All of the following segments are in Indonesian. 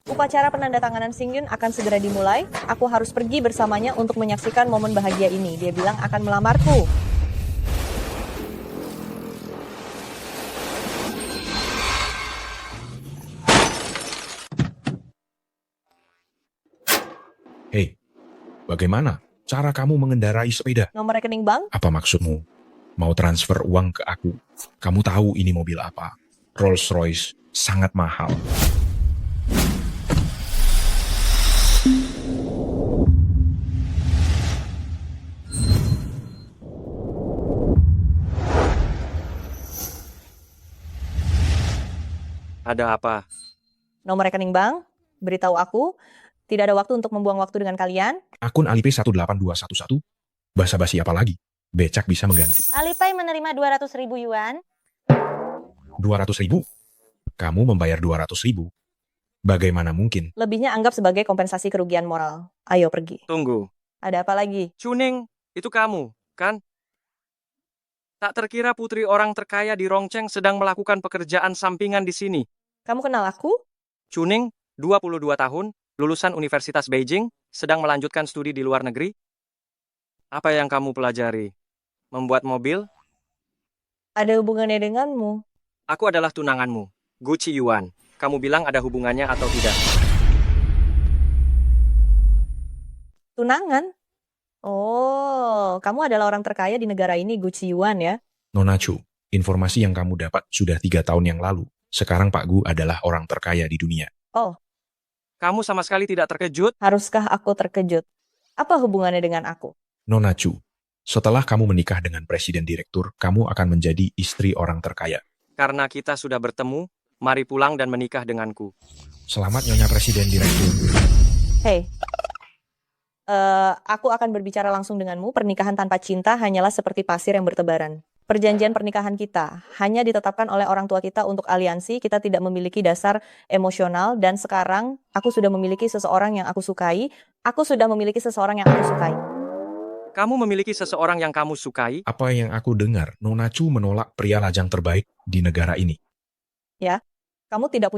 Upacara penandatanganan Xingyun akan segera dimulai. Aku harus pergi bersamanya untuk menyaksikan momen bahagia ini. Dia bilang akan melamarku. Hei, bagaimana cara kamu mengendarai sepeda? Nomor rekening bank? Apa maksudmu? Mau transfer uang ke aku? Kamu tahu ini mobil apa? Rolls Royce, sangat mahal. Ada apa? Nomor rekening bank? Beritahu aku. Tidak ada waktu untuk membuang waktu dengan kalian. Akun Alipay 18211? Basa-basi apa lagi? Becak bisa mengganti. Alipay menerima 200.000 yuan. 200.000? Kamu membayar 200.000? Bagaimana mungkin? Lebihnya anggap sebagai kompensasi kerugian moral. Ayo pergi. Tunggu. Ada apa lagi? Chuning, itu kamu, kan? Tak terkira putri orang terkaya di Rongcheng sedang melakukan pekerjaan sampingan di sini. Kamu kenal aku? Chuning, 22 tahun, lulusan Universitas Beijing, sedang melanjutkan studi di luar negeri. Apa yang kamu pelajari? Membuat mobil? Ada hubungannya denganmu. Aku adalah tunanganmu, Gu Qiyuan. Kamu bilang ada hubungannya atau tidak? Tunangan? Oh, kamu adalah orang terkaya di negara ini, Gu Qiyuan ya? Nona Chu, informasi yang kamu dapat sudah 3 tahun yang lalu. Sekarang Pak Gu adalah orang terkaya di dunia. Oh, Kamu sama sekali tidak terkejut? haruskah aku terkejut? Apa hubungannya dengan aku? Nona Chu, setelah kamu menikah dengan presiden direktur, kamu akan menjadi istri orang terkaya. Karena kita sudah bertemu, mari pulang dan menikah denganku. Selamat Nyonya Presiden Direktur. Hei, aku akan berbicara langsung denganmu. Pernikahan tanpa cinta hanyalah seperti pasir yang bertebaran. Perjanjian pernikahan kita hanya ditetapkan oleh orang tua kita untuk aliansi. Kita tidak memiliki dasar emosional. Dan sekarang aku sudah memiliki seseorang yang aku sukai. Aku sudah memiliki seseorang yang aku sukai. Kamu memiliki seseorang yang kamu sukai? Apa yang aku dengar, Nona Chu menolak pria lajang terbaik di negara ini. Ya, kamu tidak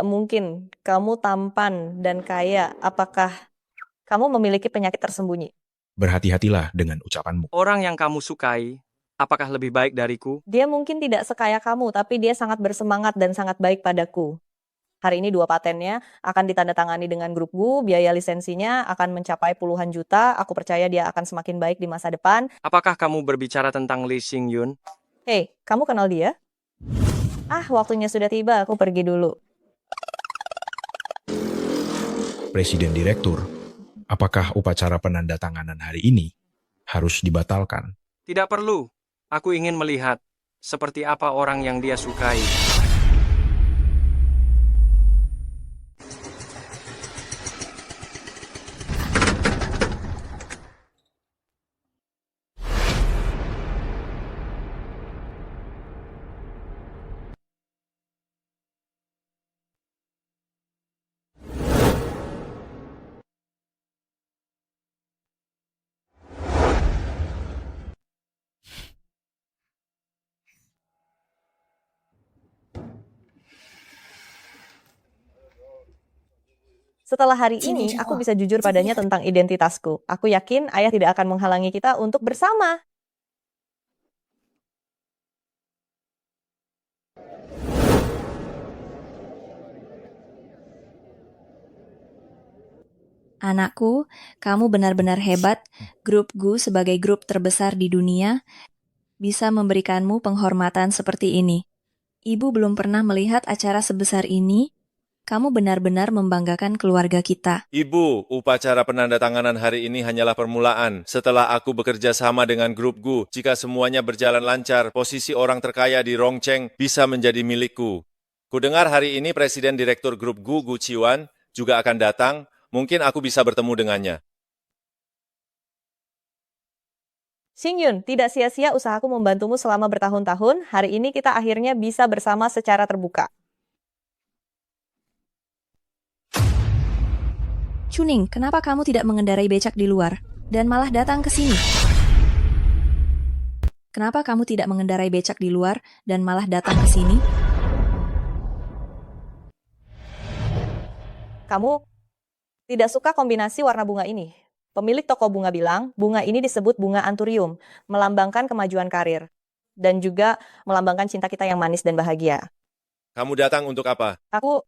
mungkin. Kamu tampan dan kaya. Apakah kamu memiliki penyakit tersembunyi? Berhati-hatilah dengan ucapanmu. Orang yang kamu sukai, apakah lebih baik dariku? Dia mungkin tidak sekaya kamu, tapi dia sangat bersemangat dan sangat baik padaku. Hari ini 2 patennya akan ditandatangani dengan grup Gu, biaya lisensinya akan mencapai puluhan juta. Aku percaya dia akan semakin baik di masa depan. Apakah kamu berbicara tentang Lee Xingyun? Hei, kamu kenal dia? Waktunya sudah tiba, aku pergi dulu. Presiden Direktur, apakah upacara penandatanganan hari ini harus dibatalkan? Tidak perlu. Aku ingin melihat seperti apa orang yang dia sukai. Setelah hari ini, aku bisa jujur padanya tentang identitasku. Aku yakin ayah tidak akan menghalangi kita untuk bersama. Anakku, kamu benar-benar hebat. Grup Gu sebagai grup terbesar di dunia bisa memberikanmu penghormatan seperti ini. Ibu belum pernah melihat acara sebesar ini. Kamu benar-benar membanggakan keluarga kita. Ibu, upacara penandatanganan hari ini hanyalah permulaan. Setelah aku bekerja sama dengan grup Gu, jika semuanya berjalan lancar, posisi orang terkaya di Rongcheng bisa menjadi milikku. Kudengar hari ini Presiden Direktur grup Gu, Gu Qiyuan, juga akan datang. Mungkin aku bisa bertemu dengannya. Xingyun, tidak sia-sia usahaku membantumu selama bertahun-tahun. Hari ini kita akhirnya bisa bersama secara terbuka. Chuning, kenapa kamu tidak mengendarai becak di luar dan malah datang ke sini? Kenapa kamu tidak mengendarai becak di luar dan malah datang ke sini? Kamu tidak suka kombinasi warna bunga ini. Pemilik toko bunga bilang, bunga ini disebut bunga anturium, melambangkan kemajuan karir. Dan juga melambangkan cinta kita yang manis dan bahagia. Kamu datang untuk apa? Aku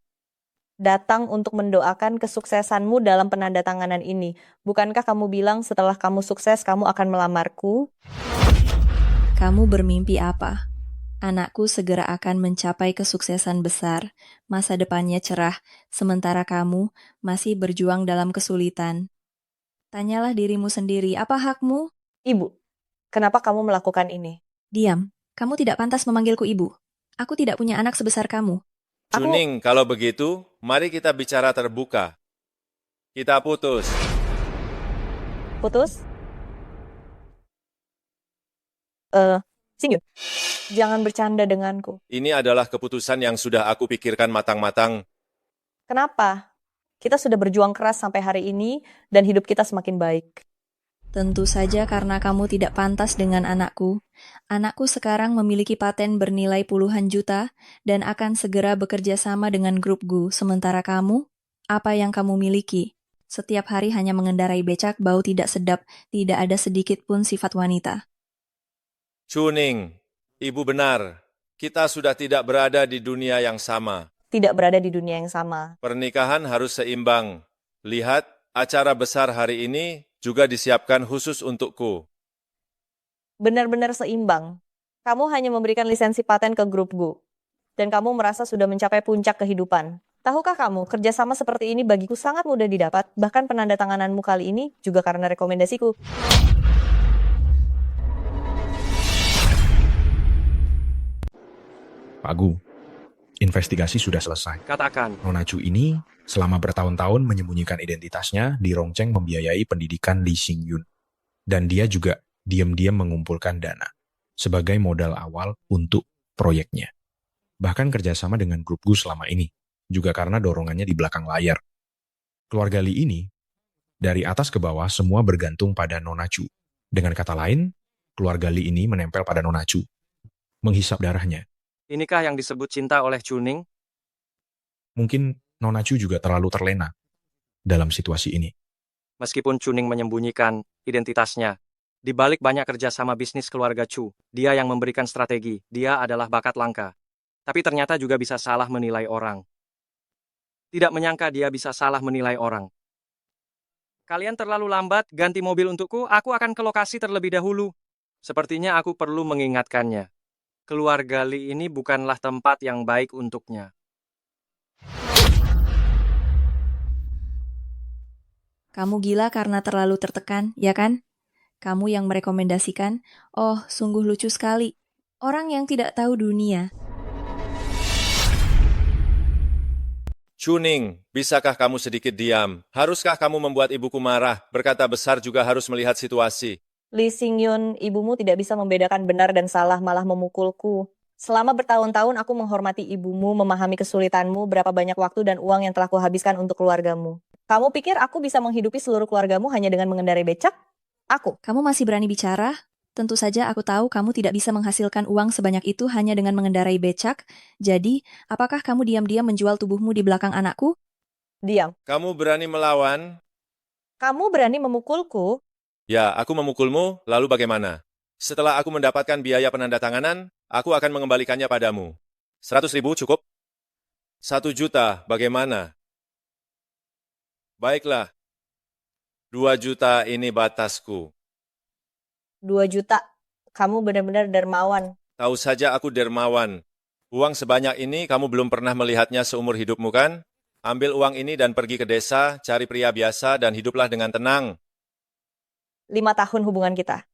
datang untuk mendoakan kesuksesanmu dalam penandatanganan ini. Bukankah kamu bilang setelah kamu sukses, kamu akan melamarku? Kamu bermimpi apa? Anakku segera akan mencapai kesuksesan besar, masa depannya cerah, sementara kamu masih berjuang dalam kesulitan. Tanyalah dirimu sendiri, apa hakmu? Ibu, kenapa kamu melakukan ini? Diam, kamu tidak pantas memanggilku ibu. Aku tidak punya anak sebesar kamu. Chuning, kalau begitu, mari kita bicara terbuka. Kita putus. Putus? Singyun, jangan bercanda denganku. Ini adalah keputusan yang sudah aku pikirkan matang-matang. Kenapa? Kita sudah berjuang keras sampai hari ini dan hidup kita semakin baik. Tentu saja karena kamu tidak pantas dengan anakku. Anakku sekarang memiliki paten bernilai puluhan juta dan akan segera bekerja sama dengan grup Gu. Sementara kamu, apa yang kamu miliki? Setiap hari hanya mengendarai becak, bau tidak sedap, tidak ada sedikit pun sifat wanita. Chuning, ibu benar. Kita sudah tidak berada di dunia yang sama. Tidak berada di dunia yang sama. Pernikahan harus seimbang. Lihat, acara besar hari ini juga disiapkan khusus untukku. Benar-benar seimbang. Kamu hanya memberikan lisensi paten ke grup Gu. Dan kamu merasa sudah mencapai puncak kehidupan. Tahukah kamu, kerjasama seperti ini bagiku sangat mudah didapat, bahkan penandatangananmu kali ini juga karena rekomendasiku. Pak Gu, investigasi sudah selesai. Katakan, Nona Chu ini selama bertahun-tahun menyembunyikan identitasnya di Rongcheng membiayai pendidikan Lee Xingyun. Dan dia juga diam-diam mengumpulkan dana sebagai modal awal untuk proyeknya. Bahkan kerjasama dengan grup Gu selama ini, juga karena dorongannya di belakang layar. Keluarga Lee ini, dari atas ke bawah semua bergantung pada Nona Chu. Dengan kata lain, keluarga Lee ini menempel pada Nona Chu, menghisap darahnya. inikah yang disebut cinta oleh Chuning? Mungkin Nona Chu juga terlalu terlena dalam situasi ini. Meskipun Chuning menyembunyikan identitasnya, di balik banyak kerjasama bisnis keluarga Chu, dia yang memberikan strategi, dia adalah bakat langka. Tapi ternyata juga bisa salah menilai orang. Tidak menyangka dia bisa salah menilai orang. Kalian terlalu lambat, ganti mobil untukku, aku akan ke lokasi terlebih dahulu. Sepertinya aku perlu mengingatkannya. Keluarga Lee ini bukanlah tempat yang baik untuknya. Kamu gila karena terlalu tertekan, ya kan? Kamu yang merekomendasikan, oh sungguh lucu sekali. Orang yang tidak tahu dunia. Chuning, bisakah kamu sedikit diam? Haruskah kamu membuat ibuku marah? Berkata besar juga harus melihat situasi. Lee Xingyun, ibumu tidak bisa membedakan benar dan salah, malah memukulku. Selama bertahun-tahun aku menghormati ibumu, memahami kesulitanmu, berapa banyak waktu dan uang yang telah kuhabiskan untuk keluargamu. Kamu pikir aku bisa menghidupi seluruh keluargamu hanya dengan mengendarai becak? Aku. Kamu masih berani bicara? Tentu saja aku tahu kamu tidak bisa menghasilkan uang sebanyak itu hanya dengan mengendarai becak. Jadi, apakah kamu diam-diam menjual tubuhmu di belakang anakku? Diam. Kamu berani melawan? Kamu berani memukulku? Ya, aku memukulmu, lalu bagaimana? Setelah aku mendapatkan biaya penandatanganan, aku akan mengembalikannya padamu. 100.000 cukup? 1 juta, bagaimana? Baiklah. 2 juta ini batasku. 2 juta. Kamu benar-benar dermawan. Tahu saja aku dermawan. Uang sebanyak ini kamu belum pernah melihatnya seumur hidupmu kan? Ambil uang ini dan pergi ke desa, cari pria biasa dan hiduplah dengan tenang. 5 tahun hubungan kita.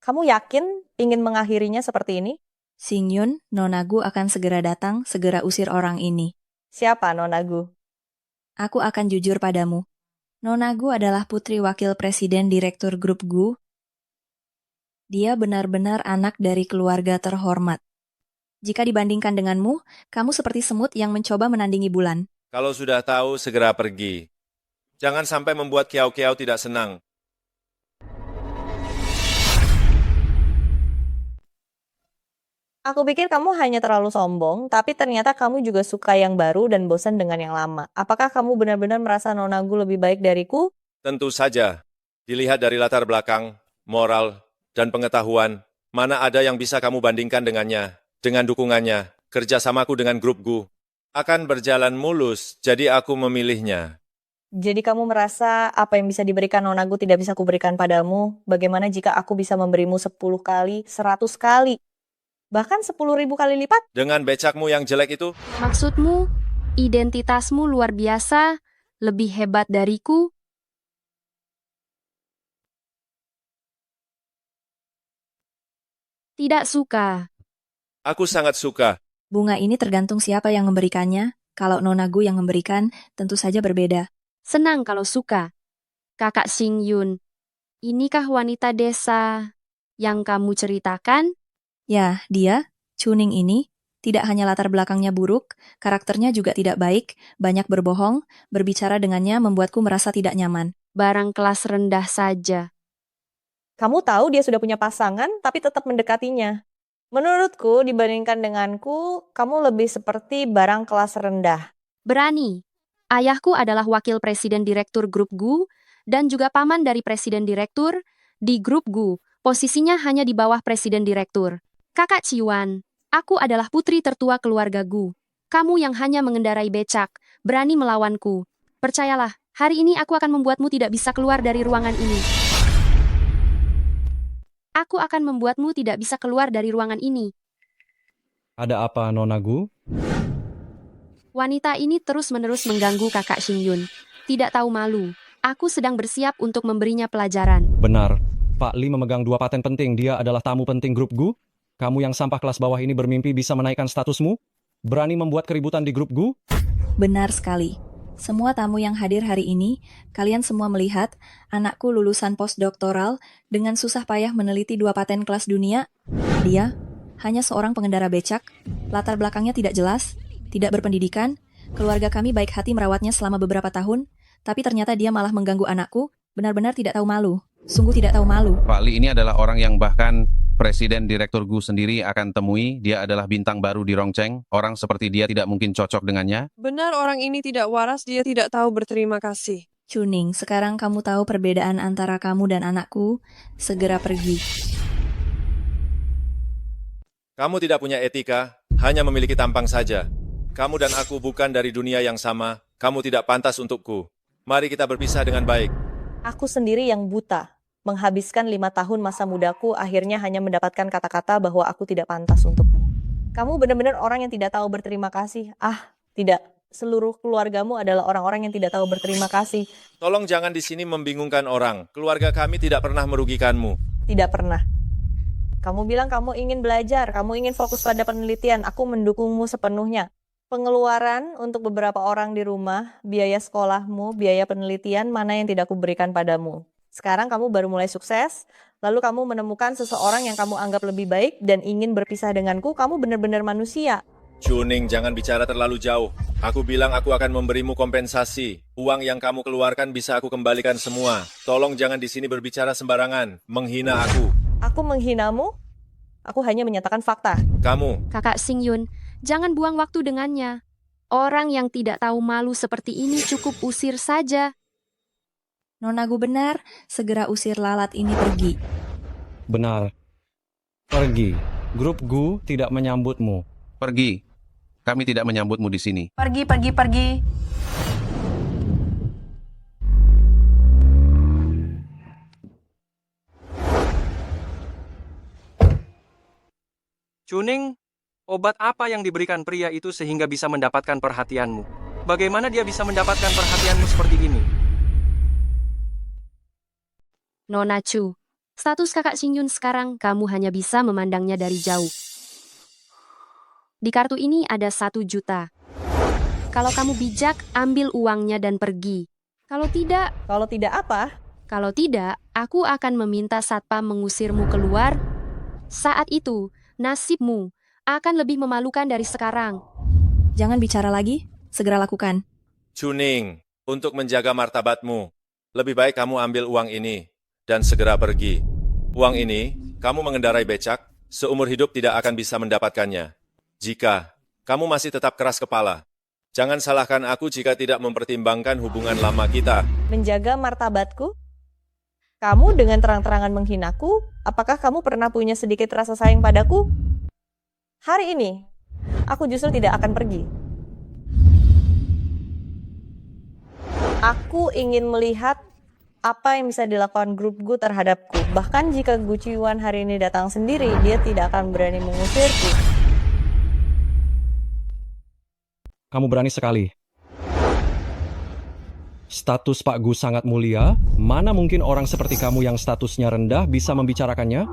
Kamu yakin ingin mengakhirinya seperti ini? Xingyun, Nona Gu akan segera datang, segera usir orang ini. Siapa Nona Gu? Aku akan jujur padamu. Nona Gu adalah putri wakil presiden direktur grup Gu. Dia benar-benar anak dari keluarga terhormat. Jika dibandingkan denganmu, kamu seperti semut yang mencoba menandingi bulan. Kalau sudah tahu, segera pergi. Jangan sampai membuat Kiao-Kiao tidak senang. Aku pikir kamu hanya terlalu sombong, tapi ternyata kamu juga suka yang baru dan bosan dengan yang lama. Apakah kamu benar-benar merasa Nona Gu lebih baik dariku? Tentu saja. Dilihat dari latar belakang, moral, dan pengetahuan, mana ada yang bisa kamu bandingkan dengannya. Dengan dukungannya, kerjasamaku dengan grup Gu akan berjalan mulus, jadi aku memilihnya. Jadi kamu merasa apa yang bisa diberikan Nona Gu tidak bisa kuberikan padamu? Bagaimana jika aku bisa memberimu 10 kali, 100 kali, bahkan 10.000 kali lipat? Dengan becakmu yang jelek itu, Maksudmu, identitasmu luar biasa, lebih hebat dariku? Tidak suka. aku sangat suka. Bunga ini tergantung siapa yang memberikannya. Kalau Nona Gu yang memberikan, tentu saja berbeda. Senang kalau suka. Kakak Xing Yun, inikah wanita desa yang kamu ceritakan? Ya, dia, Chuning ini, tidak hanya latar belakangnya buruk, karakternya juga tidak baik, banyak berbohong, berbicara dengannya membuatku merasa tidak nyaman. Barang kelas rendah saja. Kamu tahu dia sudah punya pasangan, tapi tetap mendekatinya. Menurutku, dibandingkan denganku, kamu lebih seperti barang kelas rendah. Berani. Ayahku adalah wakil presiden direktur grup Gu dan juga paman dari presiden direktur di grup Gu. Posisinya hanya di bawah presiden direktur. Kakak Ciwan, aku adalah putri tertua keluarga Gu. Kamu yang hanya mengendarai becak, berani melawanku. Percayalah, hari ini aku akan membuatmu tidak bisa keluar dari ruangan ini. Aku akan membuatmu tidak bisa keluar dari ruangan ini. Ada apa, Nona Gu? Wanita ini terus-menerus mengganggu kakak Xing Yun. Tidak tahu malu. Aku sedang bersiap untuk memberinya pelajaran. Benar. Pak Li memegang 2 paten penting. Dia adalah tamu penting grup Gu. Kamu yang sampah kelas bawah ini bermimpi bisa menaikkan statusmu? Berani membuat keributan di grup Gu? Benar sekali. Semua tamu yang hadir hari ini, kalian semua melihat anakku lulusan postdoktoral dengan susah payah meneliti 2 paten kelas dunia. Dia hanya seorang pengendara becak, latar belakangnya tidak jelas, tidak berpendidikan, keluarga kami baik hati merawatnya selama beberapa tahun, tapi ternyata dia malah mengganggu anakku, benar-benar tidak tahu malu. Sungguh tidak tahu malu. Pak Li ini adalah orang yang bahkan Presiden Direktur Gu sendiri akan temui. Dia adalah bintang baru di Rongcheng. Orang seperti dia tidak mungkin cocok dengannya. Benar orang ini tidak waras, dia tidak tahu berterima kasih. Chuning, sekarang kamu tahu perbedaan antara kamu dan anakku. Segera pergi. Kamu tidak punya etika, hanya memiliki tampang saja. Kamu dan aku bukan dari dunia yang sama, kamu tidak pantas untukku. Mari kita berpisah dengan baik. Aku sendiri yang buta. Menghabiskan 5 tahun masa mudaku akhirnya hanya mendapatkan kata-kata bahwa aku tidak pantas untukmu. Kamu benar-benar orang yang tidak tahu berterima kasih. Ah, tidak. Seluruh keluargamu adalah orang-orang yang tidak tahu berterima kasih. Tolong jangan di sini membingungkan orang. Keluarga kami tidak pernah merugikanmu. Tidak pernah. Kamu bilang kamu ingin belajar, kamu ingin fokus pada penelitian. Aku mendukungmu sepenuhnya. Pengeluaran untuk beberapa orang di rumah, biaya sekolahmu, biaya penelitian, mana yang tidak kuberikan padamu. Sekarang kamu baru mulai sukses, lalu kamu menemukan seseorang yang kamu anggap lebih baik dan ingin berpisah denganku, kamu benar-benar manusia. Chuning, jangan bicara terlalu jauh. Aku bilang aku akan memberimu kompensasi. Uang yang kamu keluarkan bisa aku kembalikan semua. Tolong jangan di sini berbicara sembarangan, menghina aku. Aku menghinamu? Aku hanya menyatakan fakta. Kamu, Kakak Xing Yun, jangan buang waktu dengannya. Orang yang tidak tahu malu seperti ini cukup usir saja. Nona Gu benar, segera usir lalat ini pergi. Benar. Pergi. Grup Gu tidak menyambutmu. Pergi. Kami tidak menyambutmu di sini. Pergi, pergi, pergi. Chuning, obat apa yang diberikan pria itu sehingga bisa mendapatkan perhatianmu? Bagaimana dia bisa mendapatkan perhatianmu seperti ini? Nona Chu, status kakak Xing Yun sekarang kamu hanya bisa memandangnya dari jauh. Di kartu ini ada 1 juta. Kalau kamu bijak, ambil uangnya dan pergi. Kalau tidak, Kalau tidak apa? Kalau tidak, aku akan meminta satpam mengusirmu keluar. Saat itu, nasibmu akan lebih memalukan dari sekarang. Jangan bicara lagi, segera lakukan. Chuning, untuk menjaga martabatmu, lebih baik kamu ambil uang ini dan segera pergi. Uang ini, kamu mengendarai becak, seumur hidup tidak akan bisa mendapatkannya. Jika kamu masih tetap keras kepala, jangan salahkan aku jika tidak mempertimbangkan hubungan lama kita. Menjaga martabatku? Kamu dengan terang-terangan menghinaku, apakah kamu pernah punya sedikit rasa sayang padaku? Hari ini, aku justru tidak akan pergi. Aku ingin melihat apa yang bisa dilakukan grup Gu terhadapku. Bahkan jika Gu Qiwan hari ini datang sendiri, dia tidak akan berani mengusirku. Kamu berani sekali. Status Pak Gu sangat mulia. Mana mungkin orang seperti kamu yang statusnya rendah bisa membicarakannya?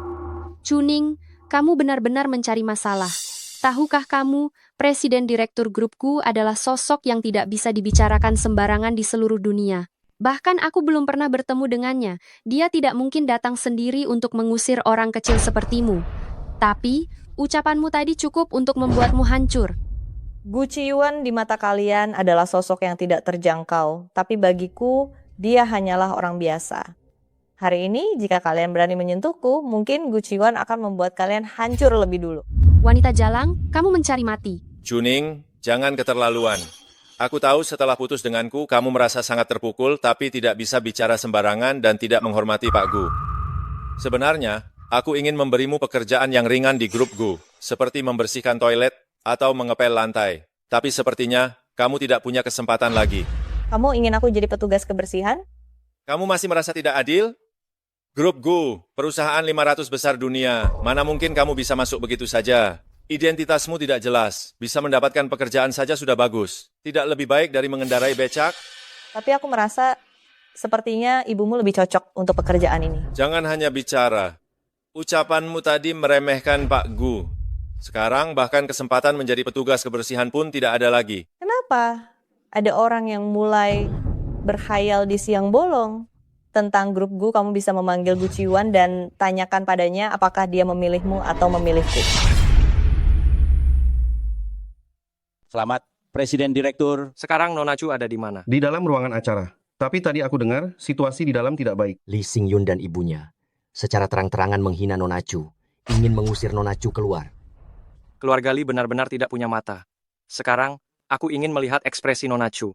Chuning, kamu benar-benar mencari masalah. Tahukah kamu, Presiden Direktur Grup Gu adalah sosok yang tidak bisa dibicarakan sembarangan di seluruh dunia. Bahkan aku belum pernah bertemu dengannya. Dia tidak mungkin datang sendiri untuk mengusir orang kecil sepertimu. Tapi, ucapanmu tadi cukup untuk membuatmu hancur. Gu Qiwan di mata kalian adalah sosok yang tidak terjangkau, tapi bagiku, dia hanyalah orang biasa. Hari ini, jika kalian berani menyentuhku, mungkin Gu Qiwan akan membuat kalian hancur lebih dulu. Wanita jalang, kamu mencari mati. Chuning, jangan keterlaluan. Aku tahu setelah putus denganku, kamu merasa sangat terpukul, tapi tidak bisa bicara sembarangan dan tidak menghormati Pak Gu. Sebenarnya, aku ingin memberimu pekerjaan yang ringan di grup Gu, seperti membersihkan toilet atau mengepel lantai. Tapi sepertinya, kamu tidak punya kesempatan lagi. Kamu ingin aku jadi petugas kebersihan? Kamu masih merasa tidak adil? Grup Gu, perusahaan 500 besar dunia, mana mungkin kamu bisa masuk begitu saja? Identitasmu tidak jelas, bisa mendapatkan pekerjaan saja sudah bagus. Tidak lebih baik dari mengendarai becak? Tapi aku merasa sepertinya ibumu lebih cocok untuk pekerjaan ini. Jangan hanya bicara. Ucapanmu tadi meremehkan Pak Gu. Sekarang bahkan kesempatan menjadi petugas kebersihan pun tidak ada lagi. Kenapa? Ada orang yang mulai berkhayal di siang bolong. Tentang grup Gu, kamu bisa memanggil Gu Qiwan dan tanyakan padanya apakah dia memilihmu atau memilihku. Selamat, Presiden Direktur. Sekarang Nona Chu ada di mana? Di dalam ruangan acara. Tapi tadi aku dengar situasi di dalam tidak baik. Lee Xingyun dan ibunya secara terang-terangan menghina Nona Chu, ingin mengusir Nona Chu keluar. Keluarga Lee benar-benar tidak punya mata. Sekarang, aku ingin melihat ekspresi Nona Chu.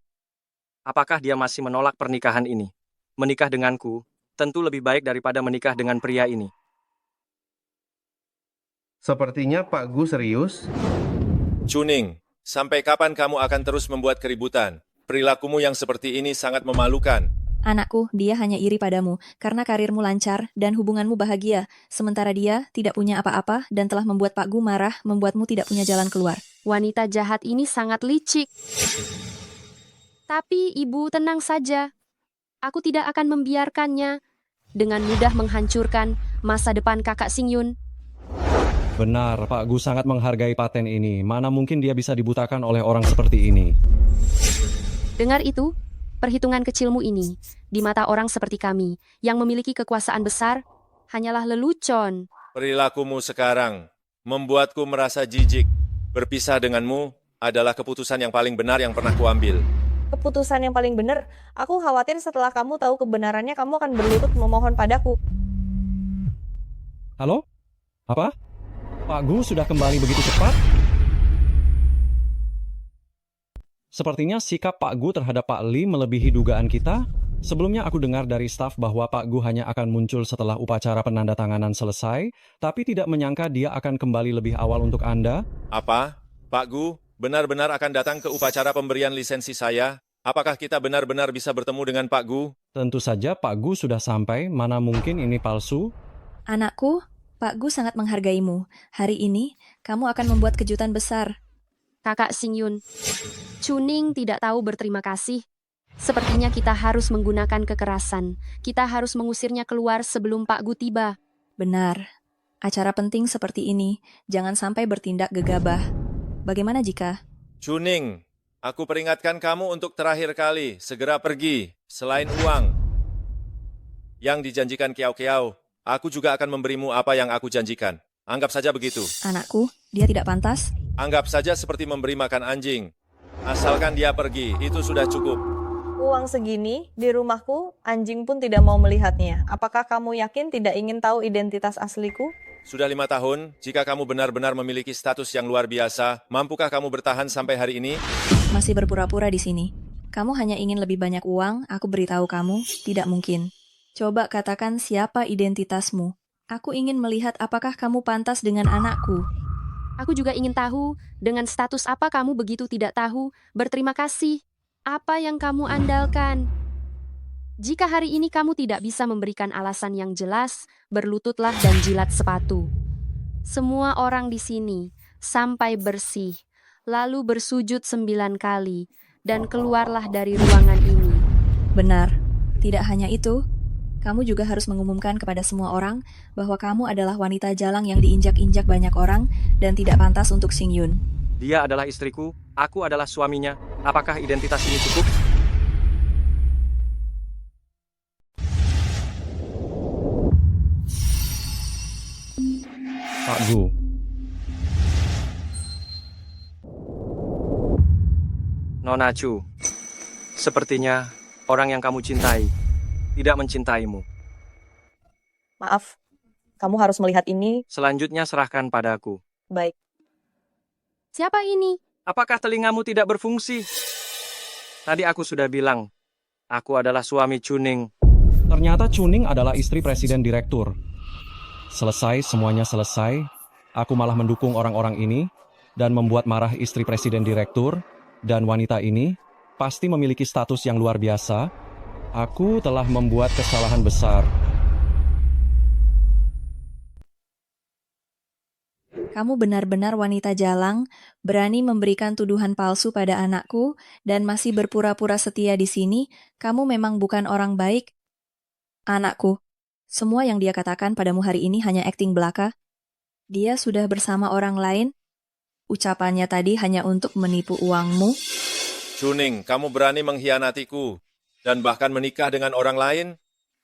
Apakah dia masih menolak pernikahan ini? Menikah denganku, tentu lebih baik daripada menikah dengan pria ini. Sepertinya Pak Gu serius. Chuning, sampai kapan kamu akan terus membuat keributan? Perilakumu yang seperti ini sangat memalukan. Anakku, dia hanya iri padamu karena karirmu lancar dan hubunganmu bahagia. Sementara dia tidak punya apa-apa dan telah membuat Pak Gu marah, membuatmu tidak punya jalan keluar. Wanita jahat ini sangat licik. Tapi ibu tenang saja. Aku tidak akan membiarkannya dengan mudah menghancurkan masa depan kakak Xingyun. Benar, Pak Gu sangat menghargai paten ini. Mana mungkin dia bisa dibutakan oleh orang seperti ini. Dengar itu, perhitungan kecilmu ini, di mata orang seperti kami, yang memiliki kekuasaan besar, hanyalah lelucon. Perilakumu sekarang membuatku merasa jijik. Berpisah denganmu adalah keputusan yang paling benar yang pernah kuambil. Keputusan yang paling benar, aku khawatir setelah kamu tahu kebenarannya, kamu akan berlutut memohon padaku. Halo? Apa? Pak Gu sudah kembali begitu cepat? Sepertinya sikap Pak Gu terhadap Pak Lee melebihi dugaan kita. Sebelumnya aku dengar dari staf bahwa Pak Gu hanya akan muncul setelah upacara penandatanganan selesai, tapi tidak menyangka dia akan kembali lebih awal untuk Anda. Apa? Pak Gu benar-benar akan datang ke upacara pemberian lisensi saya? Apakah kita benar-benar bisa bertemu dengan Pak Gu? Tentu saja Pak Gu sudah sampai, mana mungkin ini palsu? Anakku, Pak Gu sangat menghargaimu. Hari ini, kamu akan membuat kejutan besar. Kakak Xingyun, Chuning tidak tahu berterima kasih. Sepertinya kita harus menggunakan kekerasan. Kita harus mengusirnya keluar sebelum Pak Gu tiba. Benar. Acara penting seperti ini, jangan sampai bertindak gegabah. Bagaimana jika? Chuning, aku peringatkan kamu untuk terakhir kali, segera pergi. Selain uang yang dijanjikan Kiao-Kiao, aku juga akan memberimu apa yang aku janjikan. Anggap saja begitu. Anakku, dia tidak pantas. Anggap saja seperti memberi makan anjing. Asalkan dia pergi, itu sudah cukup. Uang segini, di rumahku, anjing pun tidak mau melihatnya. Apakah kamu yakin tidak ingin tahu identitas asliku? Sudah 5 tahun, jika kamu benar-benar memiliki status yang luar biasa, mampukah kamu bertahan sampai hari ini? Masih berpura-pura di sini. Kamu hanya ingin lebih banyak uang, aku beritahu kamu, tidak mungkin. Coba katakan siapa identitasmu. Aku ingin melihat apakah kamu pantas dengan anakku. Aku juga ingin tahu, dengan status apa kamu begitu tidak tahu, berterima kasih. Apa yang kamu andalkan? Jika hari ini kamu tidak bisa memberikan alasan yang jelas, berlututlah dan jilat sepatu. Semua orang di sini, sampai bersih, lalu bersujud 9 kali, dan keluarlah dari ruangan ini. Benar, tidak hanya itu, kamu juga harus mengumumkan kepada semua orang bahwa kamu adalah wanita jalang yang diinjak-injak banyak orang dan tidak pantas untuk Xing Yun. Dia adalah istriku, aku adalah suaminya. Apakah identitas ini cukup? Pak Gu, Nona Chu, sepertinya orang yang kamu cintai tidak mencintaimu. Maaf, kamu harus melihat ini. Selanjutnya serahkan padaku. Baik. Siapa ini? Apakah telingamu tidak berfungsi? Tadi aku sudah bilang, aku adalah suami Chuning. ternyata Chuning adalah istri presiden direktur. Selesai, semuanya selesai. Aku malah mendukung orang-orang ini dan membuat marah istri presiden direktur, dan wanita ini pasti memiliki status yang luar biasa. Aku telah membuat kesalahan besar. Kamu benar-benar wanita jalang, berani memberikan tuduhan palsu pada anakku, dan masih berpura-pura setia di sini. Kamu memang bukan orang baik. Anakku, semua yang dia katakan padamu hari ini hanya akting belaka. Dia sudah bersama orang lain. Ucapannya tadi hanya untuk menipu uangmu. Chuning, kamu berani mengkhianatiku dan bahkan menikah dengan orang lain?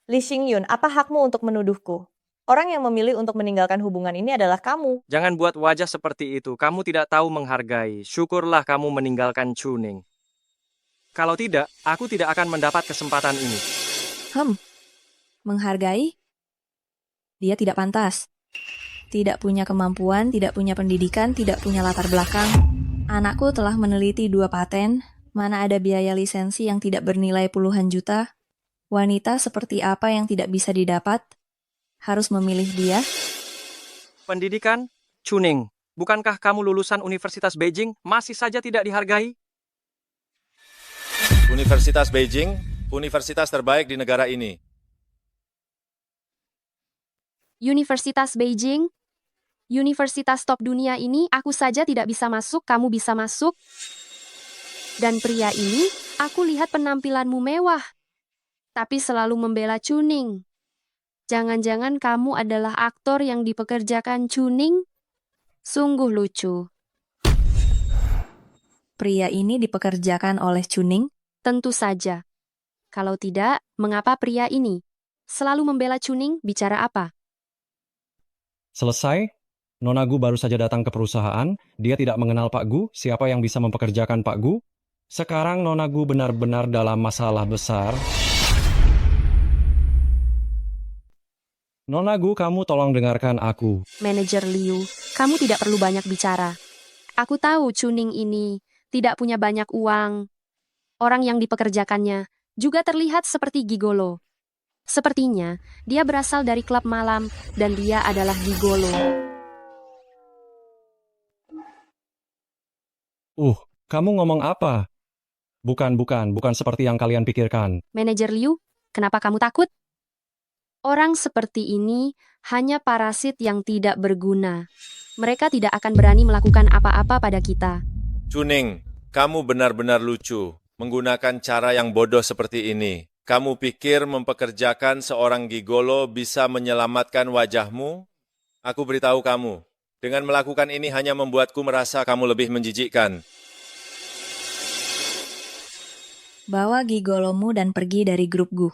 Lee Xing Yun, apa hakmu untuk menuduhku? Orang yang memilih untuk meninggalkan hubungan ini adalah kamu. Jangan buat wajah seperti itu. Kamu tidak tahu menghargai. Syukurlah kamu meninggalkan Chuning. Kalau tidak, aku tidak akan mendapat kesempatan ini. Menghargai? Dia tidak pantas. Tidak punya kemampuan, tidak punya pendidikan, tidak punya latar belakang. Anakku telah meneliti 2 paten, mana ada biaya lisensi yang tidak bernilai puluhan juta. Wanita seperti apa yang tidak bisa didapat? Harus memilih dia? Pendidikan? Chuning, bukankah kamu lulusan Universitas Beijing masih saja tidak dihargai? Universitas Beijing, universitas terbaik di negara ini. Universitas Beijing? Universitas top dunia ini aku saja tidak bisa masuk, kamu bisa masuk? Dan pria ini, aku lihat penampilanmu mewah, tapi selalu membela Chuning. Jangan-jangan kamu adalah aktor yang dipekerjakan Chuning? Sungguh lucu. Pria ini dipekerjakan oleh Chuning? Tentu saja. Kalau tidak, mengapa pria ini selalu membela Chuning? Bicara apa? Selesai, Nona Gu baru saja datang ke perusahaan. Dia tidak mengenal Pak Gu, siapa yang bisa mempekerjakan Pak Gu. Sekarang Nona Gu benar-benar dalam masalah besar. Nona Gu, kamu tolong dengarkan aku. Manajer Liu, kamu tidak perlu banyak bicara. Aku tahu Chuning ini tidak punya banyak uang. Orang yang dipekerjakannya juga terlihat seperti gigolo. Sepertinya, dia berasal dari klub malam dan dia adalah gigolo. Kamu ngomong apa? Bukan seperti yang kalian pikirkan. Manajer Liu, kenapa kamu takut? Orang seperti ini hanya parasit yang tidak berguna. Mereka tidak akan berani melakukan apa-apa pada kita. Chuning, kamu benar-benar lucu. Menggunakan cara yang bodoh seperti ini. Kamu pikir mempekerjakan seorang gigolo bisa menyelamatkan wajahmu? Aku beritahu kamu, dengan melakukan ini hanya membuatku merasa kamu lebih menjijikkan. Bawa gigolomu dan pergi dari grup Gu.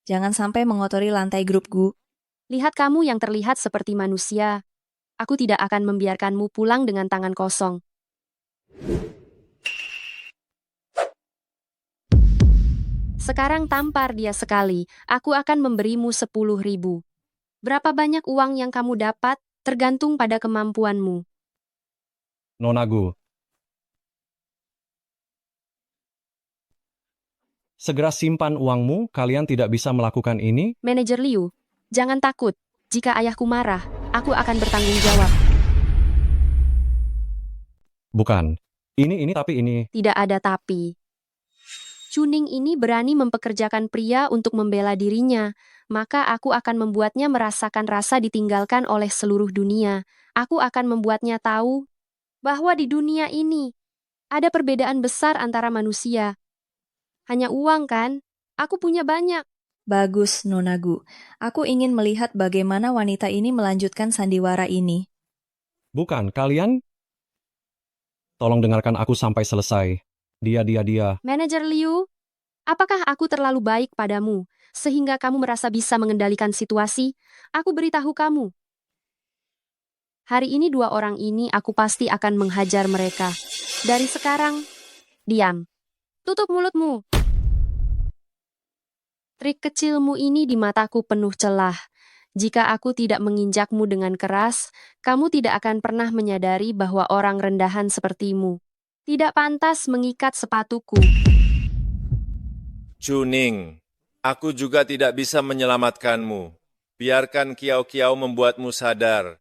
Jangan sampai mengotori lantai grup Gu. Lihat kamu yang terlihat seperti manusia. Aku tidak akan membiarkanmu pulang dengan tangan kosong. Sekarang tampar dia sekali. Aku akan memberimu 10.000. Berapa banyak uang yang kamu dapat? tergantung pada kemampuanmu. Nona Gu. Segera simpan uangmu, kalian tidak bisa melakukan ini. Manajer Liu, jangan takut. Jika ayahku marah, aku akan bertanggung jawab. Bukan. Ini tapi ini. Tidak ada tapi. Chuning ini berani mempekerjakan pria untuk membela dirinya, maka aku akan membuatnya merasakan rasa ditinggalkan oleh seluruh dunia. Aku akan membuatnya tahu bahwa di dunia ini ada perbedaan besar antara manusia. Hanya uang kan? Aku punya banyak. Bagus, Nona Gu. Aku ingin melihat bagaimana wanita ini melanjutkan sandiwara ini. Bukan, kalian? Tolong dengarkan aku sampai selesai. Dia. Manajer Liu, apakah aku terlalu baik padamu, sehingga kamu merasa bisa mengendalikan situasi? Aku beritahu kamu. Hari ini 2 orang ini aku pasti akan menghajar mereka. Dari sekarang, diam. Tutup mulutmu. Trik kecilmu ini di mataku penuh celah. Jika aku tidak menginjakmu dengan keras, kamu tidak akan pernah menyadari bahwa orang rendahan sepertimu tidak pantas mengikat sepatuku. Chuning, aku juga tidak bisa menyelamatkanmu. Biarkan kiau-kiau membuatmu sadar.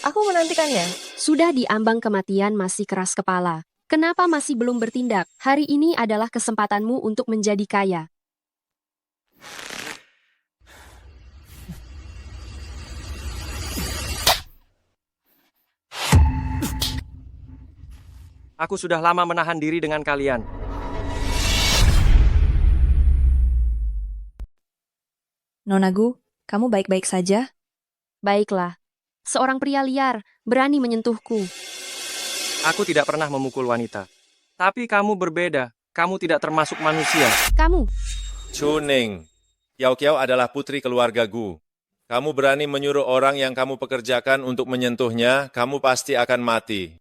Aku menantikannya. Sudah di ambang kematian masih keras kepala. Kenapa masih belum bertindak? Hari ini adalah kesempatanmu untuk menjadi kaya. Aku sudah lama menahan diri dengan kalian. Nona Gu, kamu baik-baik saja? Baiklah. Seorang pria liar berani menyentuhku. Aku tidak pernah memukul wanita. Tapi kamu berbeda. Kamu tidak termasuk manusia. Kamu. Chuning, Kiau-Kiau adalah putri keluarga Gu. Kamu berani menyuruh orang yang kamu pekerjakan untuk menyentuhnya, kamu pasti akan mati.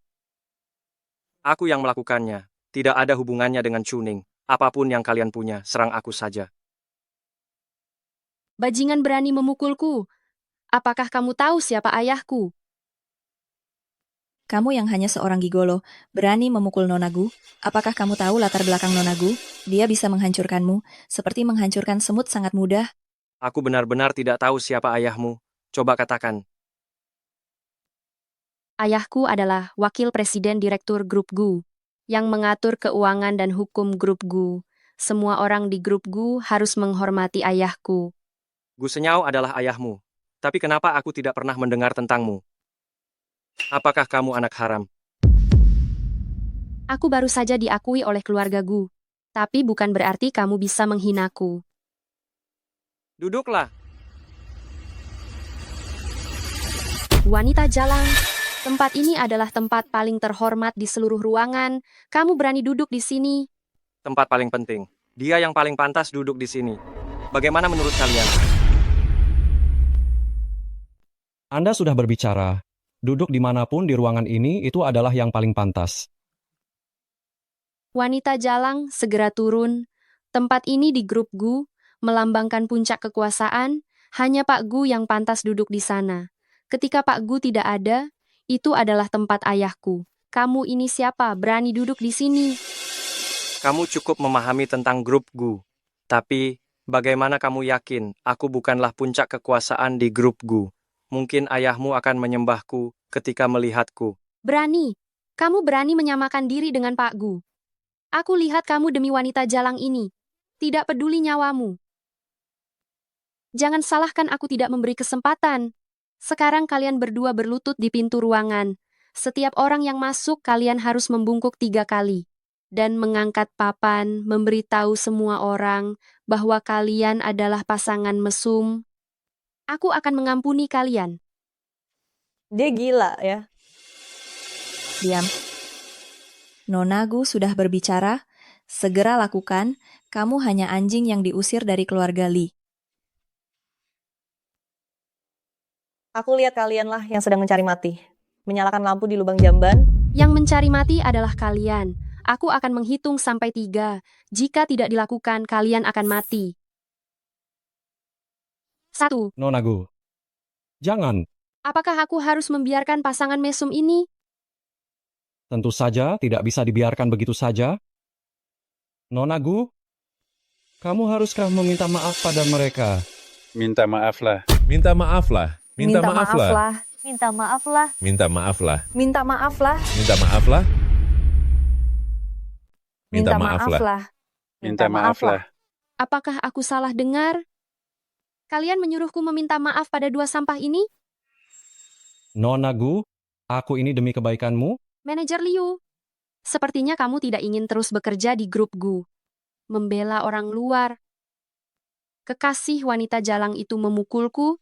Aku yang melakukannya. Tidak ada hubungannya dengan Chuning. Apapun yang kalian punya, serang aku saja. Bajingan berani memukulku. Apakah kamu tahu siapa ayahku? Kamu yang hanya seorang gigolo, berani memukul Nona Gu? Apakah kamu tahu latar belakang Nona Gu? Dia bisa menghancurkanmu, seperti menghancurkan semut sangat mudah. Aku benar-benar tidak tahu siapa ayahmu. Coba katakan. Ayahku adalah wakil presiden direktur grup Gu, yang mengatur keuangan dan hukum grup Gu. Semua orang di grup Gu harus menghormati ayahku. Gu Senyao adalah ayahmu. Tapi kenapa aku tidak pernah mendengar tentangmu? Apakah kamu anak haram? Aku baru saja diakui oleh keluarga Gu. Tapi bukan berarti kamu bisa menghinaku. Duduklah. Wanita jalang, tempat ini adalah tempat paling terhormat di seluruh ruangan. Kamu berani duduk di sini? Tempat paling penting. Dia yang paling pantas duduk di sini. Bagaimana menurut kalian? Anda sudah berbicara. Duduk dimanapun di ruangan ini itu adalah yang paling pantas. Wanita jalang segera turun. Tempat ini di grup Gu, melambangkan puncak kekuasaan, hanya Pak Gu yang pantas duduk di sana. Ketika Pak Gu tidak ada, itu adalah tempat ayahku. Kamu ini siapa berani duduk di sini? Kamu cukup memahami tentang grup Gu. Tapi, bagaimana kamu yakin aku bukanlah puncak kekuasaan di grup Gu? Mungkin ayahmu akan menyembahku ketika melihatku. Berani. Kamu berani menyamakan diri dengan Pak Gu. Aku lihat kamu demi wanita jalang ini. Tidak peduli nyawamu. Jangan salahkan aku tidak memberi kesempatan. Sekarang kalian berdua berlutut di pintu ruangan. Setiap orang yang masuk kalian harus membungkuk 3 kali. Dan mengangkat papan, memberitahu semua orang bahwa kalian adalah pasangan mesum. Aku akan mengampuni kalian. Dia gila ya. Diam. Nona Gu sudah berbicara, segera lakukan, kamu hanya anjing yang diusir dari keluarga Li. Aku lihat kalianlah yang sedang mencari mati. Menyalakan lampu di lubang jamban. Yang mencari mati adalah kalian. Aku akan menghitung sampai 3. Jika tidak dilakukan, kalian akan mati. 1. Nona Gu. Jangan. Apakah aku harus membiarkan pasangan mesum ini? Tentu saja tidak bisa dibiarkan begitu saja. Nona Gu, kamu haruskah meminta maaf pada mereka? Minta maaflah. Minta maaflah. Minta maaflah. Minta maaflah. Minta maaflah. Minta maaflah. Minta maaflah. Minta maaflah. Minta maaflah. Apakah aku salah dengar? Kalian menyuruhku meminta maaf pada dua sampah ini? Nona Gu, aku ini demi kebaikanmu. Manajer Liu, sepertinya kamu tidak ingin terus bekerja di grup Gu. Membela orang luar. Kekasih wanita jalang itu memukulku.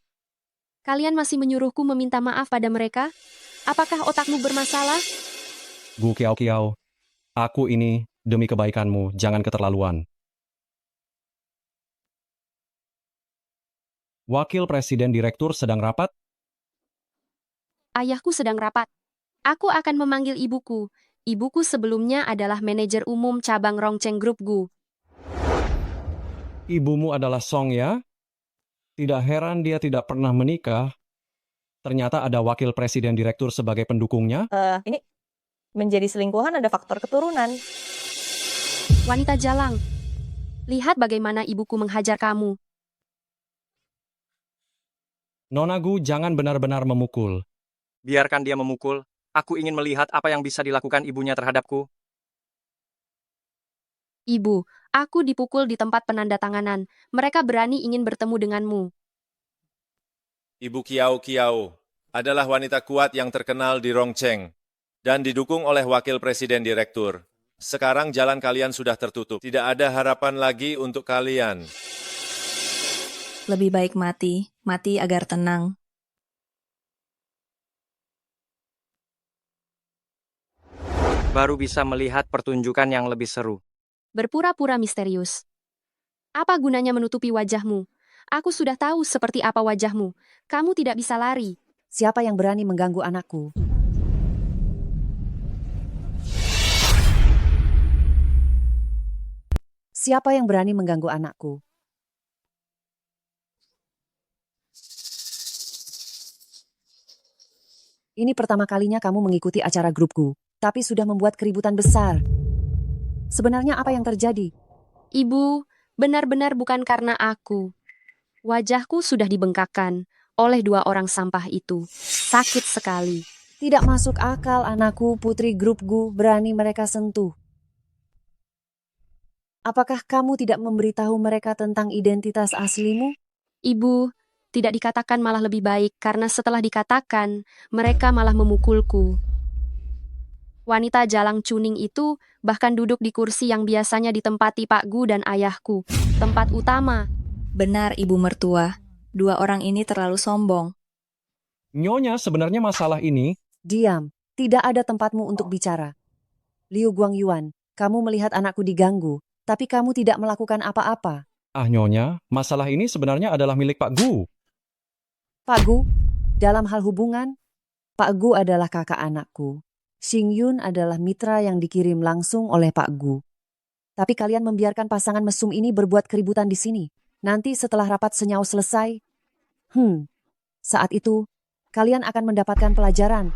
Kalian masih menyuruhku meminta maaf pada mereka? Apakah otakmu bermasalah? Gu Kiao Kiao, aku ini demi kebaikanmu, jangan keterlaluan. Wakil Presiden Direktur sedang rapat. Ayahku sedang rapat. Aku akan memanggil ibuku. Ibuku sebelumnya adalah manajer umum cabang Rongcheng Group Gu. Ibumu adalah Song ya? Tidak heran dia tidak pernah menikah. Ternyata ada wakil presiden direktur sebagai pendukungnya. Ini menjadi selingkuhan ada faktor keturunan. Wanita jalang, lihat bagaimana ibuku menghajar kamu. Nona Gu jangan benar-benar memukul. Biarkan dia memukul. Aku ingin melihat apa yang bisa dilakukan ibunya terhadapku. Ibu, aku dipukul di tempat penandatanganan. Mereka berani ingin bertemu denganmu. Ibu Kiao Kiao adalah wanita kuat yang terkenal di Rongcheng dan didukung oleh wakil presiden direktur. Sekarang jalan kalian sudah tertutup. Tidak ada harapan lagi untuk kalian. Lebih baik mati agar tenang. Baru bisa melihat pertunjukan yang lebih seru. Berpura-pura misterius. Apa gunanya menutupi wajahmu? Aku sudah tahu seperti apa wajahmu. Kamu tidak bisa lari. Siapa yang berani mengganggu anakku? Siapa yang berani mengganggu anakku? Ini pertama kalinya kamu mengikuti acara grupku, tapi sudah membuat keributan besar. Sebenarnya apa yang terjadi? Ibu, benar-benar bukan karena aku. Wajahku sudah dibengkakkan oleh dua orang sampah itu. Sakit sekali. Tidak masuk akal anakku, putri grupku, berani mereka sentuh. Apakah kamu tidak memberitahu mereka tentang identitas aslimu? Ibu, tidak dikatakan malah lebih baik karena setelah dikatakan, mereka malah memukulku. Wanita jalang cuning itu bahkan duduk di kursi yang biasanya ditempati Pak Gu dan ayahku, tempat utama. Benar, Ibu Mertua. Dua orang ini terlalu sombong. Nyonya, sebenarnya masalah ini... Diam, tidak ada tempatmu untuk bicara. Liu Guangyuan, kamu melihat anakku diganggu, tapi kamu tidak melakukan apa-apa. Ah, Nyonya, masalah ini sebenarnya adalah milik Pak Gu. Pak Gu, dalam hal hubungan, Pak Gu adalah kakak anakku. Xing Yun adalah mitra yang dikirim langsung oleh Pak Gu. Tapi kalian membiarkan pasangan mesum ini berbuat keributan di sini. Nanti setelah rapat senyau selesai, saat itu kalian akan mendapatkan pelajaran.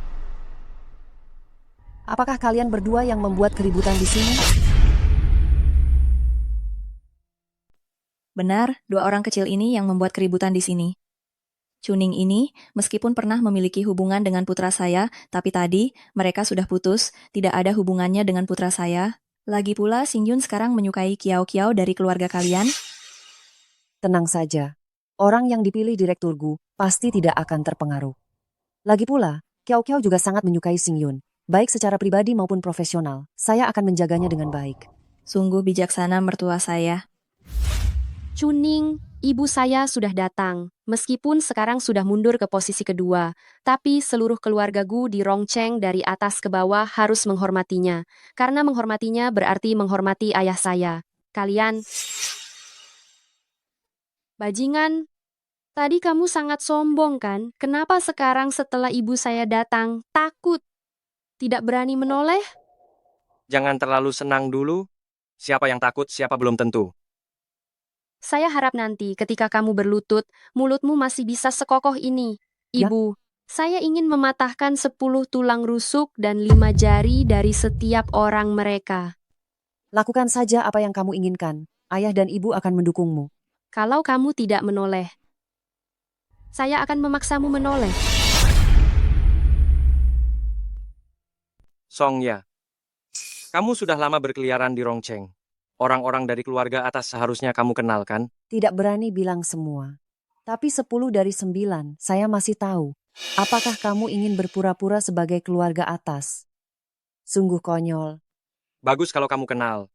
Apakah kalian berdua yang membuat keributan di sini? Benar, dua orang kecil ini yang membuat keributan di sini. Cuning ini, meskipun pernah memiliki hubungan dengan putra saya, tapi tadi mereka sudah putus, tidak ada hubungannya dengan putra saya. Lagi pula, Xing Yun sekarang menyukai Kiao Kiao dari keluarga kalian. Tenang saja, orang yang dipilih Direktur Gu pasti tidak akan terpengaruh. Lagi pula, Kiao Kiao juga sangat menyukai Xing Yun, baik secara pribadi maupun profesional. Saya akan menjaganya dengan baik. Sungguh bijaksana mertua saya. Cuning, ibu saya sudah datang. Meskipun sekarang sudah mundur ke posisi kedua, tapi seluruh keluarga Gu di Rongcheng dari atas ke bawah harus menghormatinya. Karena menghormatinya berarti menghormati ayah saya. Kalian... Bajingan, tadi kamu sangat sombong kan? Kenapa sekarang setelah ibu saya datang, takut? Tidak berani menoleh? Jangan terlalu senang dulu. Siapa yang takut, siapa belum tentu. Saya harap nanti ketika kamu berlutut, mulutmu masih bisa sekokoh ini. Ibu. Saya ingin mematahkan 10 tulang rusuk dan 5 jari dari setiap orang mereka. Lakukan saja apa yang kamu inginkan. Ayah dan ibu akan mendukungmu. Kalau kamu tidak menoleh, saya akan memaksamu menoleh. Songya, kamu sudah lama berkeliaran di Rongcheng. Orang-orang dari keluarga atas seharusnya kamu kenal, kan? Tidak berani bilang semua. Tapi 10 dari 9, saya masih tahu. Apakah kamu ingin berpura-pura sebagai keluarga atas? Sungguh konyol. Bagus kalau kamu kenal.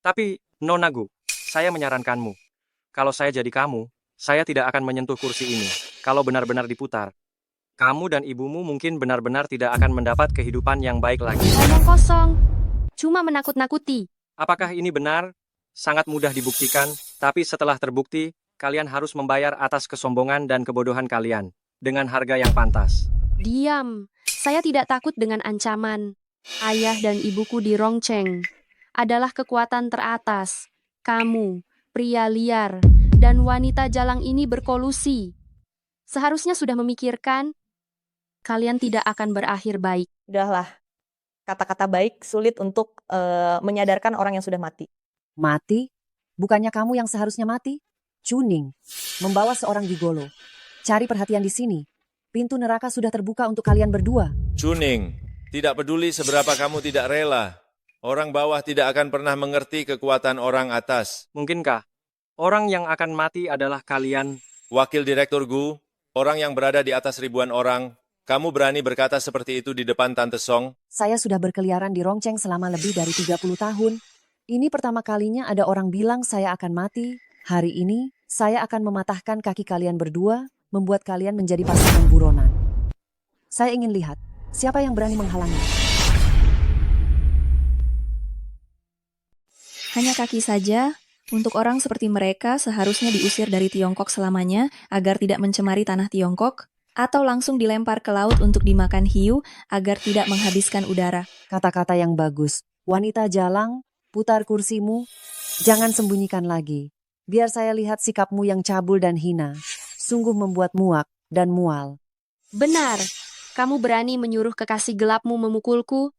Tapi, Nona Gu, saya menyarankanmu. Kalau saya jadi kamu, saya tidak akan menyentuh kursi ini. Kalau benar-benar diputar, kamu dan ibumu mungkin benar-benar tidak akan mendapat kehidupan yang baik lagi. Ngomong kosong, cuma menakut-nakuti. Apakah ini benar? Sangat mudah dibuktikan, tapi setelah terbukti, kalian harus membayar atas kesombongan dan kebodohan kalian dengan harga yang pantas. Diam, saya tidak takut dengan ancaman. Ayah dan ibuku di Rongcheng adalah kekuatan teratas. Kamu, pria liar, dan wanita jalang ini berkolusi. Seharusnya sudah memikirkan, kalian tidak akan berakhir baik. Udahlah, kata-kata baik sulit untuk menyadarkan orang yang sudah mati. Mati? Bukannya kamu yang seharusnya mati? Chuning, membawa seorang gigolo. Cari perhatian di sini. Pintu neraka sudah terbuka untuk kalian berdua. Chuning, tidak peduli seberapa kamu tidak rela. Orang bawah tidak akan pernah mengerti kekuatan orang atas. Mungkinkah orang yang akan mati adalah kalian? Wakil Direktur Gu, orang yang berada di atas ribuan orang, kamu berani berkata seperti itu di depan Tante Song? Saya sudah berkeliaran di Rongcheng selama lebih dari 30 tahun. Ini pertama kalinya ada orang bilang saya akan mati. Hari ini, saya akan mematahkan kaki kalian berdua, membuat kalian menjadi pasangan buronan. Saya ingin lihat, siapa yang berani menghalangi. Hanya kaki saja, untuk orang seperti mereka seharusnya diusir dari Tiongkok selamanya agar tidak mencemari tanah Tiongkok, atau langsung dilempar ke laut untuk dimakan hiu agar tidak menghabiskan udara. Kata-kata yang bagus. Wanita jalang, putar kursimu, jangan sembunyikan lagi. Biar saya lihat sikapmu yang cabul dan hina. Sungguh membuat muak dan mual. Benar, kamu berani menyuruh kekasih gelapmu memukulku?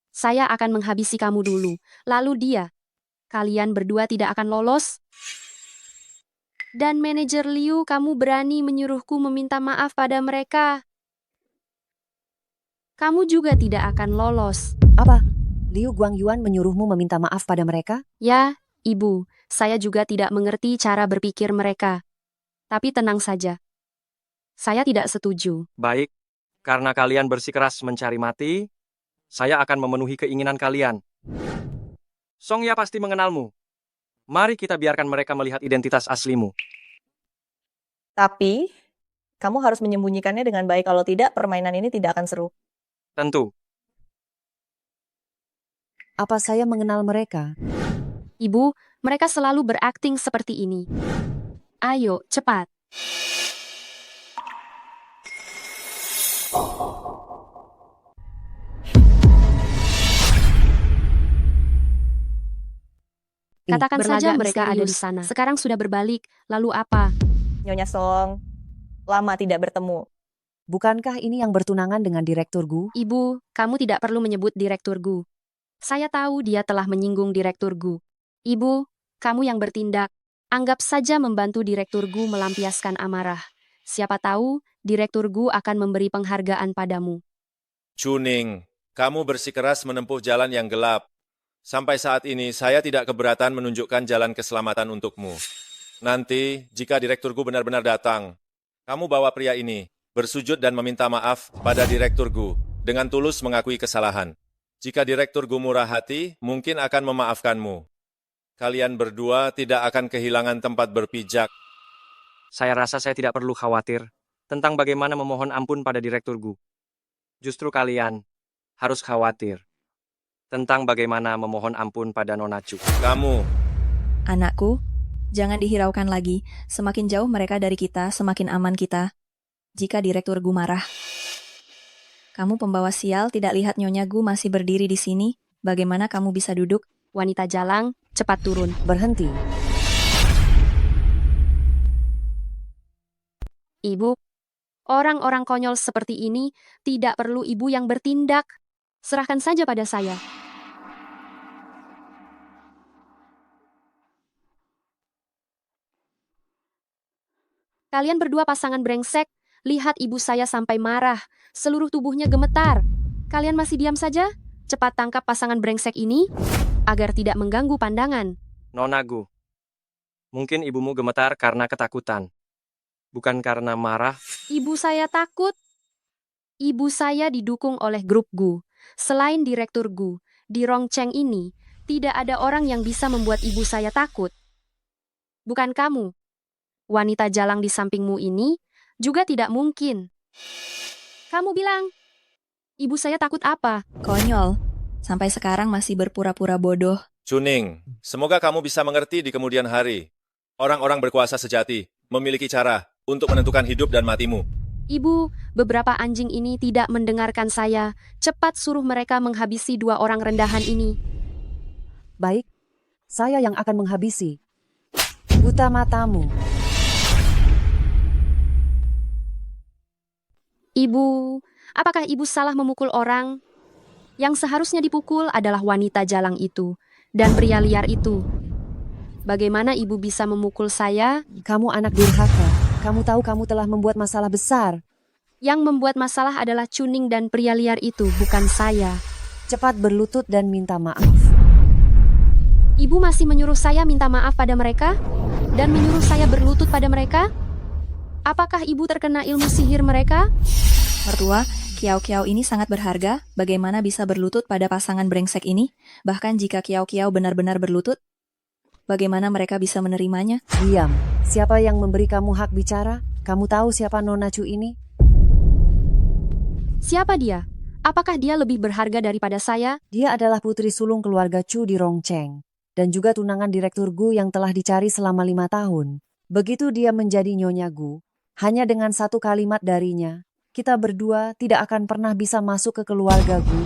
Saya akan menghabisi kamu dulu, lalu dia. Kalian berdua tidak akan lolos? Dan manajer Liu, kamu berani menyuruhku meminta maaf pada mereka? Kamu juga tidak akan lolos. Apa? Liu Guangyuan menyuruhmu meminta maaf pada mereka? Ya, Ibu, saya juga tidak mengerti cara berpikir mereka. Tapi tenang saja. Saya tidak setuju. Baik, karena kalian bersikeras mencari mati, saya akan memenuhi keinginan kalian. Songya pasti mengenalmu. Mari kita biarkan mereka melihat identitas aslimu. Tapi, kamu harus menyembunyikannya dengan baik. Kalau tidak, permainan ini tidak akan seru. Tentu. Apa saya mengenal mereka? Ibu, mereka selalu berakting seperti ini. Ayo, cepat. Katakan saja mereka ada di sana. Sekarang sudah berbalik, lalu apa? Nyonya Song, lama tidak bertemu. Bukankah ini yang bertunangan dengan Direktur Gu? Ibu, kamu tidak perlu menyebut Direktur Gu. Saya tahu dia telah menyinggung Direktur Gu. Ibu, kamu yang bertindak. Anggap saja membantu Direktur Gu melampiaskan amarah. Siapa tahu, Direktur Gu akan memberi penghargaan padamu. Chuning, kamu bersikeras menempuh jalan yang gelap. Sampai saat ini, saya tidak keberatan menunjukkan jalan keselamatan untukmu. Nanti, jika Direktur Gu benar-benar datang, kamu bawa pria ini, bersujud dan meminta maaf pada Direktur Gu, dengan tulus mengakui kesalahan. Jika Direktur Gu murah hati, mungkin akan memaafkanmu. Kalian berdua tidak akan kehilangan tempat berpijak. Saya rasa saya tidak perlu khawatir tentang bagaimana memohon ampun pada Direktur Gu. Justru kalian harus khawatir tentang bagaimana memohon ampun pada Nona Chu. Kamu. Anakku, jangan dihiraukan lagi. Semakin jauh mereka dari kita, semakin aman kita. Jika Direktur Gu marah. Kamu pembawa sial, tidak lihat Nyonya Gu masih berdiri di sini? Bagaimana kamu bisa duduk? Wanita jalang, cepat turun. Berhenti. Ibu, Orang-orang konyol seperti ini tidak perlu ibu yang bertindak. Serahkan saja pada saya. Kalian berdua pasangan brengsek. Lihat ibu saya sampai marah. Seluruh tubuhnya gemetar. Kalian masih diam saja? Cepat tangkap pasangan brengsek ini agar tidak mengganggu pandangan. Nona Gu, mungkin ibumu gemetar karena ketakutan. Bukan karena marah. Ibu saya takut. Ibu saya didukung oleh grup Gu. Selain Direktur Gu, di Rongcheng ini, tidak ada orang yang bisa membuat ibu saya takut. Bukan kamu. Wanita jalang di sampingmu ini juga tidak mungkin. Kamu bilang, ibu saya takut apa? Konyol. Sampai sekarang masih berpura-pura bodoh. Chuning, semoga kamu bisa mengerti di kemudian hari. Orang-orang berkuasa sejati memiliki cara untuk menentukan hidup dan matimu. Ibu, beberapa anjing ini tidak mendengarkan saya. Cepat suruh mereka menghabisi 2 orang rendahan ini. Baik, saya yang akan menghabisi. Buta matamu. Ibu, apakah ibu salah memukul orang? Yang seharusnya dipukul adalah wanita jalang itu dan pria liar itu. Bagaimana ibu bisa memukul saya? Kamu anak durhaka. Kamu tahu kamu telah membuat masalah besar. Yang membuat masalah adalah Chuning dan pria liar itu, bukan saya. Cepat berlutut dan minta maaf. Ibu masih menyuruh saya minta maaf pada mereka? Dan menyuruh saya berlutut pada mereka? Apakah ibu terkena ilmu sihir mereka? Mertua, Kiao-Kiao ini sangat berharga. Bagaimana bisa berlutut pada pasangan brengsek ini? Bahkan jika Kiao-Kiao benar-benar berlutut, bagaimana mereka bisa menerimanya? Diam. Siapa yang memberi kamu hak bicara? Kamu tahu siapa Nona Chu ini? Siapa dia? Apakah dia lebih berharga daripada saya? Dia adalah putri sulung keluarga Chu di Rongcheng. Dan juga tunangan Direktur Gu yang telah dicari selama 5 tahun. Begitu dia menjadi Nyonya Gu, hanya dengan 1 kalimat darinya, kita berdua tidak akan pernah bisa masuk ke keluarga Gu.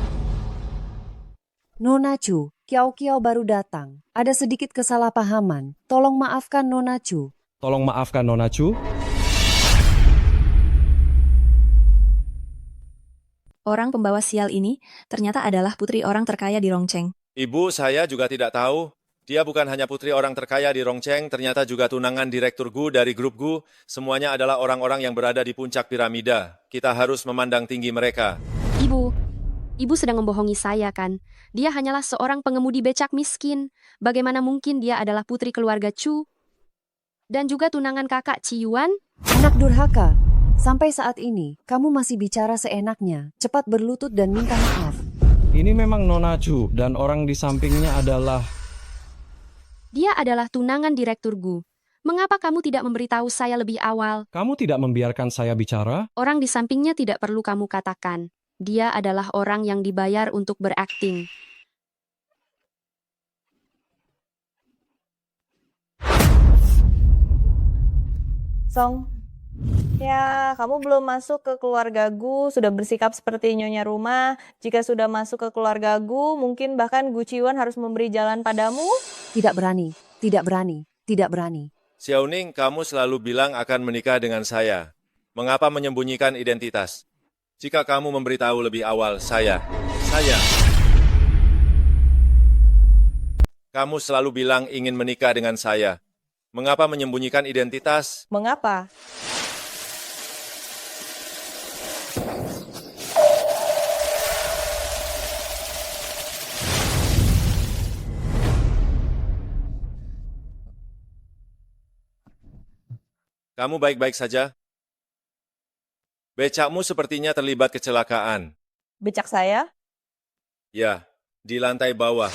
Nona Chu, Kiao-Kiao baru datang. Ada sedikit kesalahpahaman. Tolong maafkan Nona Chu. Tolong maafkan Nona Chu. Orang pembawa sial ini ternyata adalah putri orang terkaya di Rongcheng. Ibu, saya juga tidak tahu. Dia bukan hanya putri orang terkaya di Rongcheng, ternyata juga tunangan Direktur Gu dari grup Gu. Semuanya adalah orang-orang yang berada di puncak piramida. Kita harus memandang tinggi mereka. Ibu sedang membohongi saya kan? Dia hanyalah seorang pengemudi becak miskin. Bagaimana mungkin dia adalah putri keluarga Chu? Dan juga tunangan kakak Chi Yuan? Anak durhaka, sampai saat ini kamu masih bicara seenaknya. Cepat berlutut dan minta maaf. Ini memang Nona Chu dan orang di sampingnya adalah... Dia adalah tunangan Direktur Gu. Mengapa kamu tidak memberitahu saya lebih awal? Kamu tidak membiarkan saya bicara? Orang di sampingnya tidak perlu kamu katakan. Dia adalah orang yang dibayar untuk berakting. Song, ya kamu belum masuk ke keluarga Gu, sudah bersikap seperti nyonya rumah. Jika sudah masuk ke keluarga Gu, mungkin bahkan Gu Chiwan harus memberi jalan padamu. Tidak berani, tidak berani, tidak berani. Xiaoning, kamu selalu bilang akan menikah dengan saya. Mengapa menyembunyikan identitas? Jika kamu memberitahu lebih awal, saya. Kamu selalu bilang ingin menikah dengan saya. Mengapa menyembunyikan identitas? Mengapa? Kamu baik-baik saja? Becakmu sepertinya terlibat kecelakaan. Becak saya? Ya, di lantai bawah.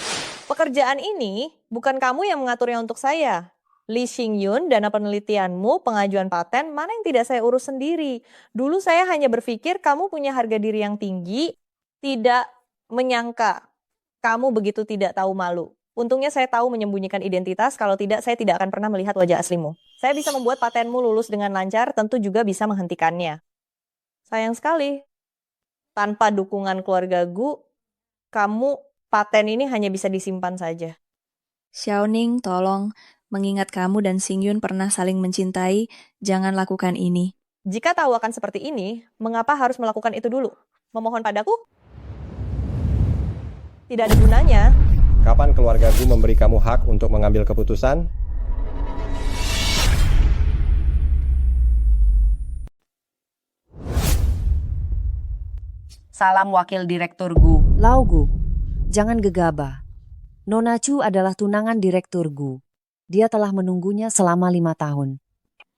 Pekerjaan ini bukan kamu yang mengaturnya untuk saya. Lee Xingyun, dana penelitianmu, pengajuan paten, mana yang tidak saya urus sendiri. Dulu saya hanya berpikir kamu punya harga diri yang tinggi, tidak menyangka kamu begitu tidak tahu malu. Untungnya saya tahu menyembunyikan identitas, kalau tidak saya tidak akan pernah melihat wajah aslimu. Saya bisa membuat patenmu lulus dengan lancar, tentu juga bisa menghentikannya. Sayang sekali, tanpa dukungan keluarga Gu, kamu paten ini hanya bisa disimpan saja. Xiaoning, tolong, mengingat kamu dan Xingyun pernah saling mencintai, jangan lakukan ini. Jika tahu akan seperti ini, mengapa harus melakukan itu dulu? Memohon padaku? Tidak ada gunanya. Kapan keluargaku memberi kamu hak untuk mengambil keputusan? Salam Wakil Direktur Gu. Lau Gu, jangan gegabah. Nona Chu adalah tunangan Direktur Gu. Dia telah menunggunya selama 5 tahun.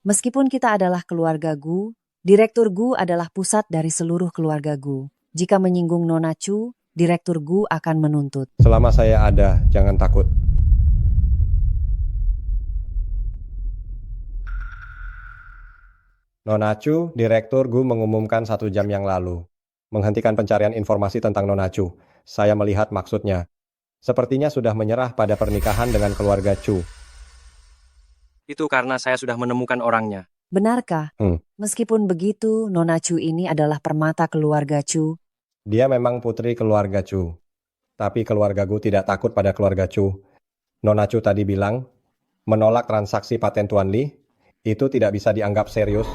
Meskipun kita adalah keluarga Gu, Direktur Gu adalah pusat dari seluruh keluarga Gu. Jika menyinggung Nona Chu, Direktur Gu akan menuntut. Selama saya ada, jangan takut. Nona Chu, Direktur Gu mengumumkan 1 jam yang lalu. Menghentikan pencarian informasi tentang Nona Chu. Saya melihat maksudnya. Sepertinya sudah menyerah pada pernikahan dengan keluarga Chu. Itu karena saya sudah menemukan orangnya. Benarkah? Meskipun begitu, Nona Chu ini adalah permata keluarga Chu. Dia memang putri keluarga Chu. Tapi keluarga Gu tidak takut pada keluarga Chu. Nona Chu tadi bilang, menolak transaksi paten Tuan Li, itu tidak bisa dianggap serius.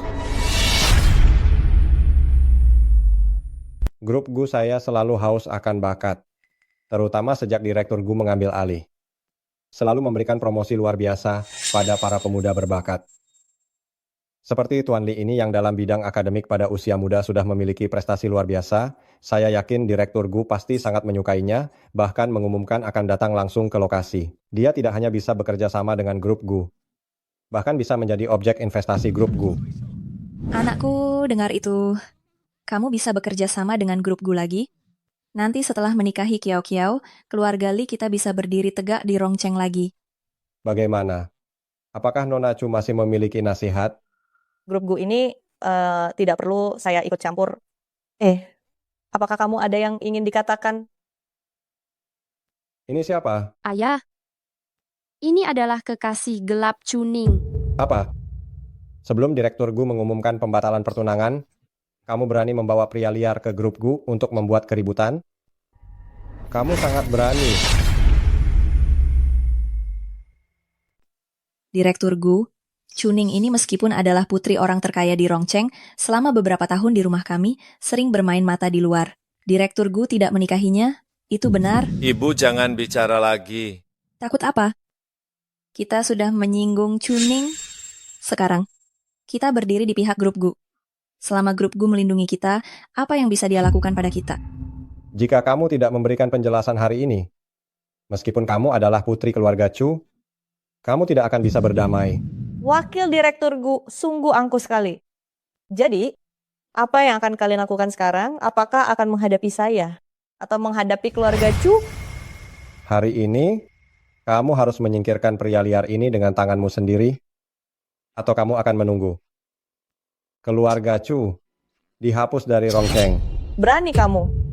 Grup Gu saya selalu haus akan bakat, terutama sejak Direktur Gu mengambil alih. Selalu memberikan promosi luar biasa pada para pemuda berbakat. Seperti Tuan Li ini yang dalam bidang akademik pada usia muda sudah memiliki prestasi luar biasa, saya yakin Direktur Gu pasti sangat menyukainya, bahkan mengumumkan akan datang langsung ke lokasi. Dia tidak hanya bisa bekerja sama dengan Grup Gu, bahkan bisa menjadi objek investasi Grup Gu. Anakku, dengar itu. Kamu bisa bekerja sama dengan Grup Gu lagi? Nanti setelah menikahi Kiao Kiao, keluarga Li kita bisa berdiri tegak di Rongcheng lagi. Bagaimana? Apakah Nona Chu masih memiliki nasihat? Grup Gu ini tidak perlu saya ikut campur. Apakah kamu ada yang ingin dikatakan? Ini siapa? Ayah, ini adalah kekasih gelap Chuning. Apa? Sebelum Direktur Gu mengumumkan pembatalan pertunangan, kamu berani membawa pria liar ke Grup Gu untuk membuat keributan? Kamu sangat berani. Direktur Gu, Chuning ini meskipun adalah putri orang terkaya di Rongcheng, selama beberapa tahun di rumah kami, sering bermain mata di luar. Direktur Gu tidak menikahinya? Itu benar? Ibu jangan bicara lagi. Takut apa? Kita sudah menyinggung Chuning. Sekarang, kita berdiri di pihak Grup Gu. Selama Grup Gu melindungi kita, apa yang bisa dia lakukan pada kita? Jika kamu tidak memberikan penjelasan hari ini, meskipun kamu adalah putri keluarga Chu, kamu tidak akan bisa berdamai. Wakil Direktur Gu sungguh angkuh sekali. Jadi, apa yang akan kalian lakukan sekarang? Apakah akan menghadapi saya? Atau menghadapi keluarga Chu? Hari ini, kamu harus menyingkirkan pria liar ini dengan tanganmu sendiri, atau kamu akan menunggu. Keluarga Chu dihapus dari Rongcheng. Berani kamu.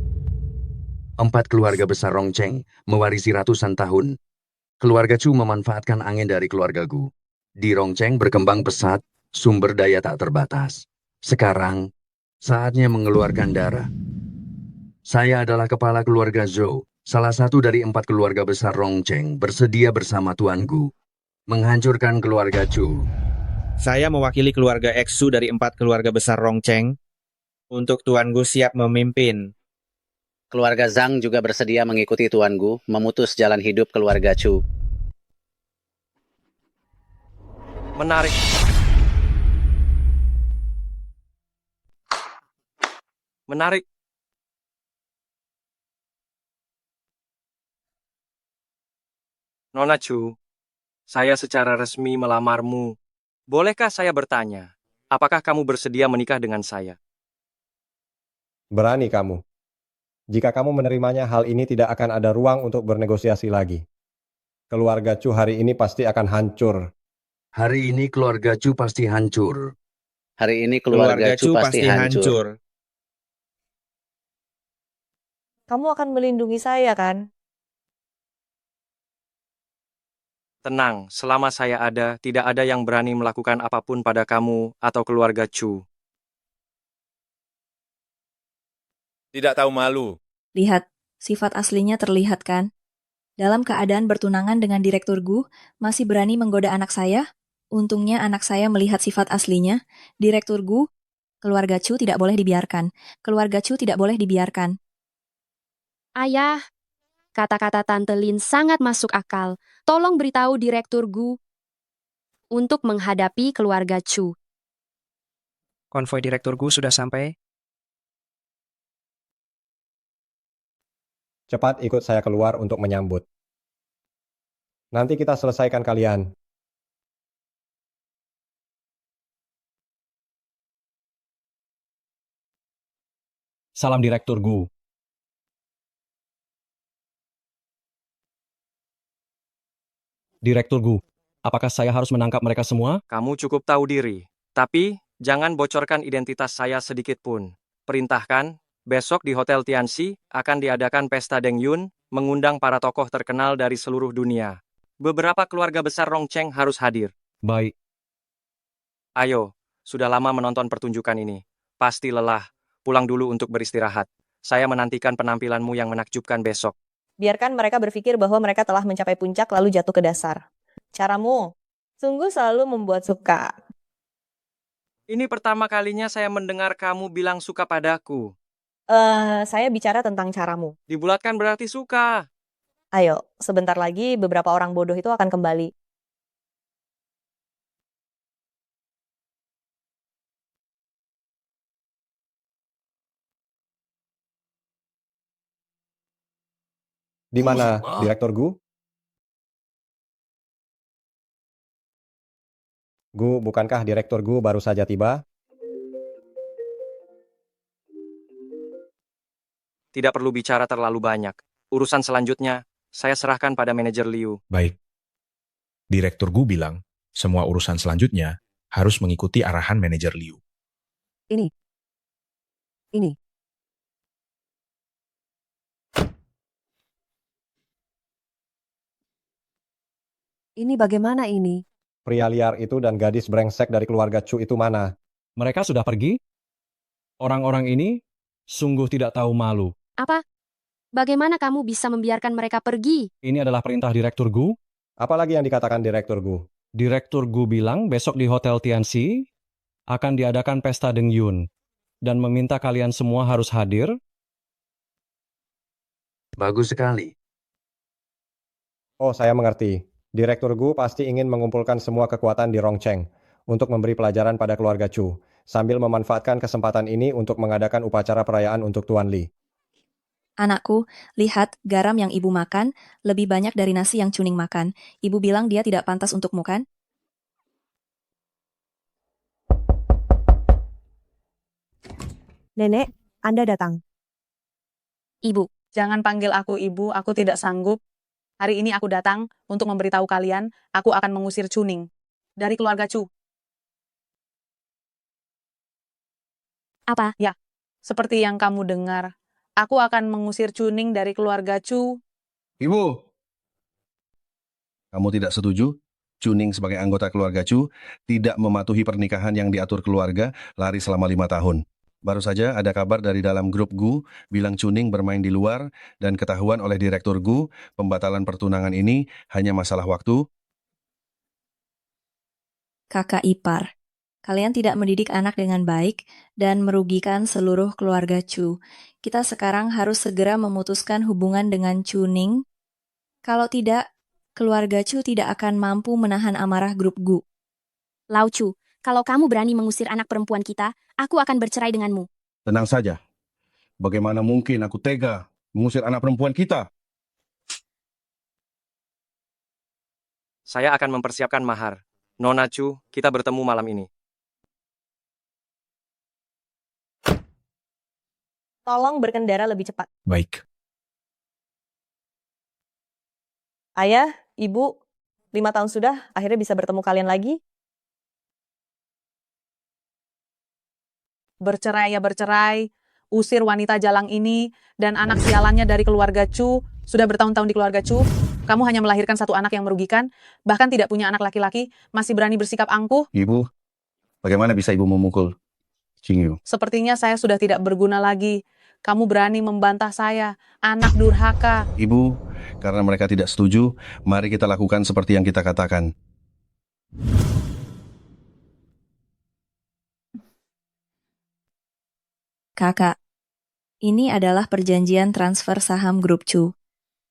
4 keluarga besar Rongcheng mewarisi ratusan tahun. Keluarga Chu memanfaatkan angin dari keluarga Gu. Di Rongcheng berkembang pesat, sumber daya tak terbatas. Sekarang, saatnya mengeluarkan darah. Saya adalah kepala keluarga Zhou, salah satu dari 4 keluarga besar Rongcheng bersedia bersama Tuan Gu menghancurkan keluarga Chu. Saya mewakili keluarga Eksu dari 4 keluarga besar Rongcheng. Untuk Tuan Gu siap memimpin. Keluarga Zhang juga bersedia mengikuti Tuan Gu memutus jalan hidup keluarga Chu. Menarik. Menarik. Nona Chu, saya secara resmi melamarmu. Bolehkah saya bertanya, apakah kamu bersedia menikah dengan saya? Berani kamu. Jika kamu menerimanya, hal ini tidak akan ada ruang untuk bernegosiasi lagi. Keluarga Chu hari ini pasti akan hancur. Hari ini keluarga Chu pasti hancur. Hari ini keluarga Chu pasti hancur. Kamu akan melindungi saya, kan? Tenang, selama saya ada, tidak ada yang berani melakukan apapun pada kamu atau keluarga Chu. Tidak tahu malu. Lihat, sifat aslinya terlihat kan? Dalam keadaan bertunangan dengan Direktur Gu, masih berani menggoda anak saya? Untungnya anak saya melihat sifat aslinya. Direktur Gu, Keluarga Chu tidak boleh dibiarkan. Keluarga Chu tidak boleh dibiarkan. Ayah, kata-kata Tante Lin sangat masuk akal. Tolong beritahu Direktur Gu untuk menghadapi keluarga Chu. Konvoi Direktur Gu sudah sampai. Cepat ikut saya keluar untuk menyambut. Nanti kita selesaikan kalian. Salam Direktur Gu. Direktur Gu, apakah saya harus menangkap mereka semua? Kamu cukup tahu diri. Tapi, jangan bocorkan identitas saya sedikit pun. Perintahkan, besok di Hotel Tianxi akan diadakan pesta Deng Yun, mengundang para tokoh terkenal dari seluruh dunia. Beberapa keluarga besar Rongcheng harus hadir. Baik. Ayo, sudah lama menonton pertunjukan ini. Pasti lelah. Pulang dulu untuk beristirahat. Saya menantikan penampilanmu yang menakjubkan besok. Biarkan mereka berpikir bahwa mereka telah mencapai puncak lalu jatuh ke dasar. Caramu sungguh selalu membuat suka. Ini pertama kalinya saya mendengar kamu bilang suka padaku. Saya bicara tentang caramu. Dibulatkan berarti suka. Ayo, sebentar lagi beberapa orang bodoh itu akan kembali. Di mana, Direktur Gu? Gu, bukankah Direktur Gu baru saja tiba? Tidak perlu bicara terlalu banyak. Urusan selanjutnya, saya serahkan pada manajer Liu. Baik. Direktur Gu bilang, semua urusan selanjutnya harus mengikuti arahan manajer Liu. Ini. Ini bagaimana ini? Pria liar itu dan gadis brengsek dari keluarga Chu itu mana? Mereka sudah pergi? Orang-orang ini sungguh tidak tahu malu. Apa? Bagaimana kamu bisa membiarkan mereka pergi? Ini adalah perintah Direktur Gu. Apalagi yang dikatakan Direktur Gu? Direktur Gu bilang besok di Hotel Tianxi akan diadakan pesta Deng Yun dan meminta kalian semua harus hadir. Bagus sekali. Oh, saya mengerti. Direktur Gu pasti ingin mengumpulkan semua kekuatan di Rongcheng untuk memberi pelajaran pada keluarga Chu, sambil memanfaatkan kesempatan ini untuk mengadakan upacara perayaan untuk Tuan Li. Anakku, lihat garam yang ibu makan lebih banyak dari nasi yang Cuning makan. Ibu bilang dia tidak pantas untukmu kan? Nenek, Anda datang. Ibu. Jangan panggil aku ibu, aku tidak sanggup. Hari ini aku datang untuk memberitahu kalian, aku akan mengusir Cuning dari keluarga Chu. Apa? Ya, seperti yang kamu dengar. Aku akan mengusir Cuning dari keluarga Chu. Ibu, kamu tidak setuju? Cuning sebagai anggota keluarga Chu tidak mematuhi pernikahan yang diatur keluarga, lari selama 5 tahun. Baru saja ada kabar dari dalam grup Gu bilang Cuning bermain di luar dan ketahuan oleh Direktur Gu pembatalan pertunangan ini hanya masalah waktu. Kakak ipar, kalian tidak mendidik anak dengan baik dan merugikan seluruh keluarga Chu. Kita sekarang harus segera memutuskan hubungan dengan Cuning. Kalau tidak, keluarga Chu tidak akan mampu menahan amarah grup Gu. Lau Chu, kalau kamu berani mengusir anak perempuan kita, aku akan bercerai denganmu. Tenang saja. Bagaimana mungkin aku tega mengusir anak perempuan kita? Saya akan mempersiapkan mahar. Nona Chu, kita bertemu malam ini. Tolong berkendara lebih cepat. Baik. Ayah, Ibu, 5 tahun sudah, akhirnya bisa bertemu kalian lagi. Bercerai ya bercerai, usir wanita jalang ini, dan anak sialannya dari keluarga Chu, sudah bertahun-tahun di keluarga Chu, kamu hanya melahirkan satu anak yang merugikan, bahkan tidak punya anak laki-laki, masih berani bersikap angkuh. Ibu, bagaimana bisa ibu memukul Qingyu? Sepertinya saya sudah tidak berguna lagi. Kamu berani membantah saya, anak durhaka. Ibu, karena mereka tidak setuju, mari kita lakukan seperti yang kita katakan. Kakak, ini adalah perjanjian transfer saham Grup Chu.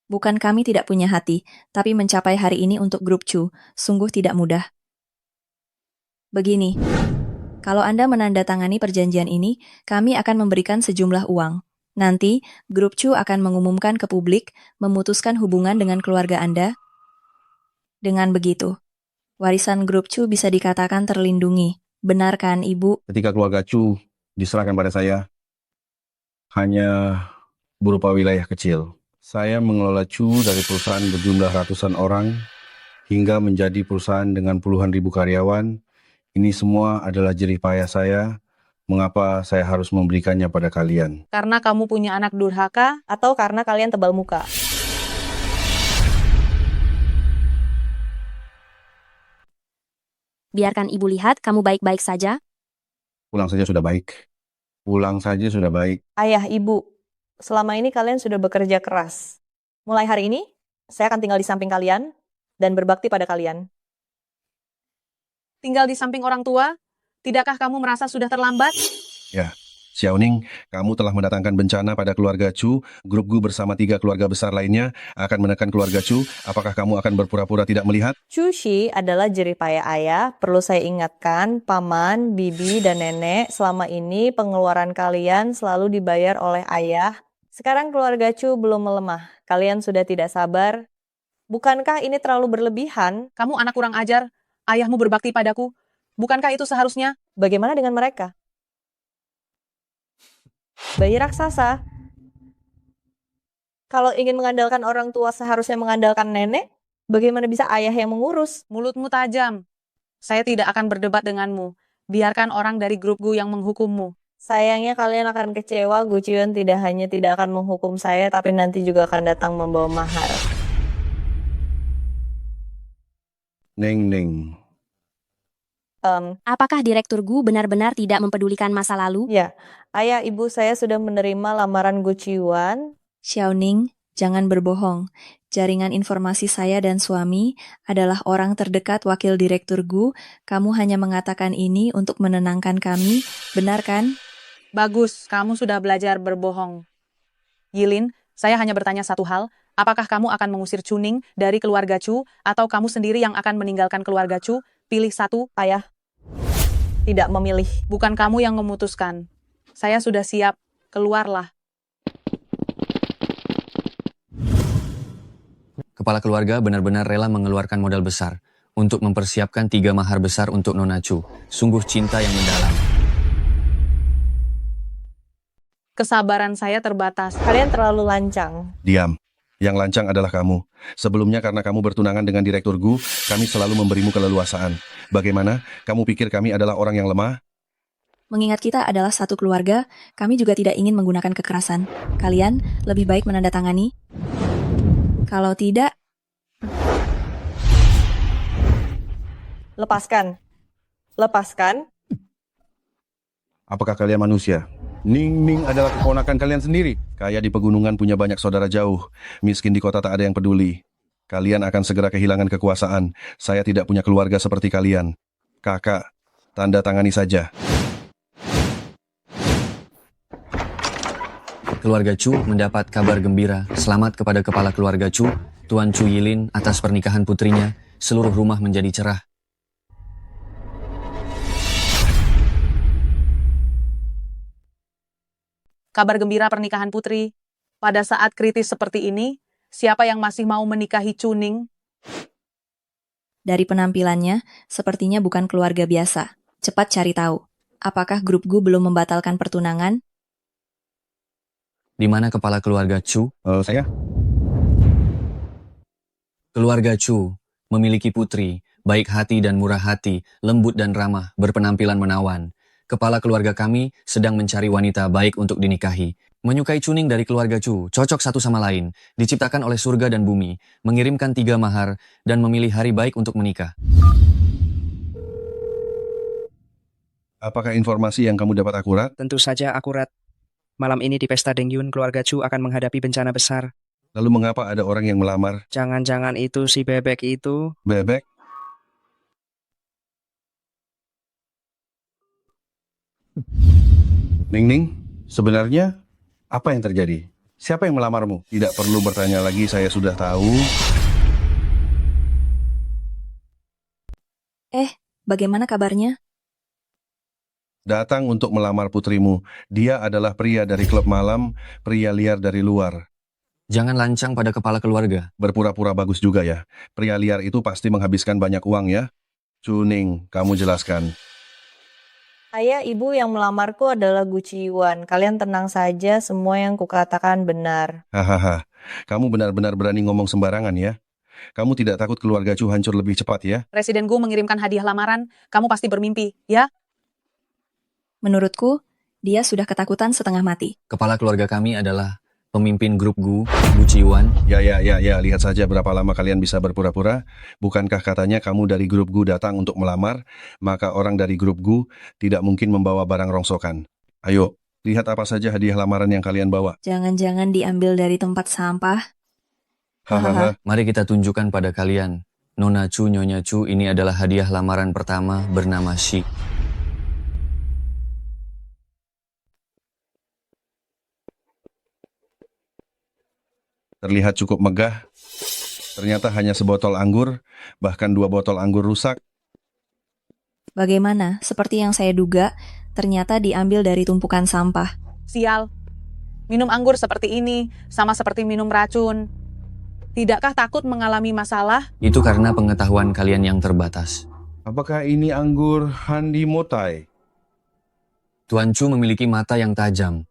Bukan kami tidak punya hati, tapi mencapai hari ini untuk Grup Chu sungguh tidak mudah. Begini, kalau Anda menandatangani perjanjian ini, kami akan memberikan sejumlah uang. Nanti, Grup Chu akan mengumumkan ke publik, memutuskan hubungan dengan keluarga Anda. Dengan begitu, warisan Grup Chu bisa dikatakan terlindungi. Benar kan, Ibu? Ketika keluarga Chu diserahkan pada saya, hanya berupa wilayah kecil. Saya mengelola Chu dari perusahaan berjumlah ratusan orang hingga menjadi perusahaan dengan puluhan ribu karyawan. Ini semua adalah jerih payah saya. Mengapa saya harus memberikannya pada kalian? Karena kamu punya anak durhaka, Atau karena kalian tebal muka? Biarkan ibu lihat kamu baik-baik saja. Pulang saja sudah baik. Pulang saja sudah baik. Ayah, ibu, selama ini kalian sudah bekerja keras. Mulai hari ini, saya akan tinggal di samping kalian dan berbakti pada kalian. tinggal di samping orang tua, tidakkah kamu merasa sudah terlambat? Ya, Xiaoning, kamu telah mendatangkan bencana pada keluarga Chu. Grup Gu bersama 3 keluarga besar lainnya akan menekan keluarga Chu. Apakah kamu akan berpura-pura tidak melihat? Chu Shi adalah jerih payah ayah. Perlu saya ingatkan, paman, bibi, dan nenek, selama ini pengeluaran kalian selalu dibayar oleh ayah. Sekarang keluarga Chu belum melemah. Kalian sudah tidak sabar. Bukankah ini terlalu berlebihan? Kamu anak kurang ajar, ayahmu berbakti padaku. Bukankah itu seharusnya? Bagaimana dengan mereka? Bayi raksasa. Kalau ingin mengandalkan orang tua seharusnya mengandalkan nenek. Bagaimana bisa ayah yang mengurus? Mulutmu tajam. Saya tidak akan berdebat denganmu. Biarkan orang dari grup Gu yang menghukummu. Sayangnya kalian akan kecewa. Gu Qiwen tidak hanya tidak akan menghukum saya, tapi nanti juga akan datang membawa mahar. Neng. Apakah Direktur Gu benar-benar tidak mempedulikan masa lalu? Ya, ayah ibu saya sudah menerima lamaran Gu Qiwen. Xiaoning, jangan berbohong. Jaringan informasi saya dan suami adalah orang terdekat wakil Direktur Gu. Kamu hanya mengatakan ini untuk menenangkan kami, benar kan? Bagus, kamu sudah belajar berbohong. Yilin, saya hanya bertanya satu hal. Apakah kamu akan mengusir Chuning dari keluarga Chu, atau kamu sendiri yang akan meninggalkan keluarga Chu? Pilih satu. Ayah tidak memilih. Bukan kamu yang memutuskan. Saya sudah siap. Keluarlah. Kepala keluarga benar-benar rela mengeluarkan modal besar untuk mempersiapkan 3 mahar besar untuk Nona Chu. Sungguh cinta yang mendalam. Kesabaran saya terbatas. Kalian terlalu lancang. Diam. Yang lancang adalah kamu. Sebelumnya karena kamu bertunangan dengan Direktur Gu, kami selalu memberimu keleluasaan. Bagaimana? Kamu pikir kami adalah orang yang lemah? Mengingat kita adalah satu keluarga, kami juga tidak ingin menggunakan kekerasan. Kalian lebih baik menandatangani. Kalau tidak, lepaskan. Lepaskan. Apakah kalian manusia? Ning adalah keponakan kalian sendiri. Kaya di pegunungan, punya banyak saudara jauh. Miskin di kota, tak ada yang peduli. Kalian akan segera kehilangan kekuasaan. Saya tidak punya keluarga seperti kalian. Kakak, tanda tangani saja. Keluarga Chu mendapat kabar gembira. Selamat kepada kepala keluarga Chu, Tuan Chu Yilin, atas pernikahan putrinya. Seluruh rumah menjadi cerah. Kabar gembira pernikahan putri. Pada saat kritis seperti ini, siapa yang masih mau menikahi Chuning? dari penampilannya, sepertinya bukan keluarga biasa. Cepat cari tahu. Apakah grup Gu belum membatalkan pertunangan? Di mana kepala keluarga Chu? Saya. Keluarga Chu memiliki putri, baik hati dan murah hati, lembut dan ramah, berpenampilan menawan. Kepala keluarga kami sedang mencari wanita baik untuk dinikahi. Menyukai Chuning dari keluarga Chu, cocok satu sama lain, diciptakan oleh surga dan bumi, mengirimkan 3 mahar, dan memilih hari baik untuk menikah. Apakah informasi yang kamu dapat akurat? Tentu saja akurat. Malam ini di pesta Dengyun, keluarga Chu akan menghadapi bencana besar. Lalu mengapa ada orang yang melamar? Jangan-jangan itu si bebek itu. Bebek? Ning, Sebenarnya, apa yang terjadi? Siapa yang melamarmu? Tidak perlu bertanya lagi, saya sudah tahu. Bagaimana kabarnya? Datang untuk melamar putrimu. Dia adalah pria dari klub malam, pria liar dari luar. Jangan lancang pada kepala keluarga. Berpura-pura bagus juga ya. Pria liar itu pasti menghabiskan banyak uang ya. Chuning, kamu jelaskan. Ayah, ibu yang melamarku adalah Gu Chiyuan. Kalian tenang saja, semua yang kukatakan benar. Hahaha, kamu benar-benar berani ngomong sembarangan ya. Kamu tidak takut keluarga Chu hancur lebih cepat ya? Presiden Gu mengirimkan hadiah lamaran, kamu pasti bermimpi, ya? Menurutku, dia sudah ketakutan setengah mati. Kepala keluarga kami adalah pemimpin grup Gu Chiyuan. Ya, lihat saja berapa lama kalian bisa berpura-pura. Bukankah katanya kamu dari grup Gu datang untuk melamar, maka orang dari grup Gu tidak mungkin membawa barang rongsokan. Ayo, lihat apa saja hadiah lamaran yang kalian bawa. Jangan-jangan diambil dari tempat sampah. Hahaha. Mari kita tunjukkan pada kalian. Nona Chu, Nyonya Chu, ini adalah hadiah lamaran pertama bernama Shi. Terlihat cukup megah. Ternyata hanya sebotol anggur, bahkan 2 botol anggur rusak. Bagaimana? Seperti yang saya duga, ternyata diambil dari tumpukan sampah. Sial. Minum anggur seperti ini, sama seperti minum racun. Tidakkah takut mengalami masalah? Itu karena pengetahuan kalian yang terbatas. Apakah ini anggur Handi Motai? Tuan Chu memiliki mata yang tajam.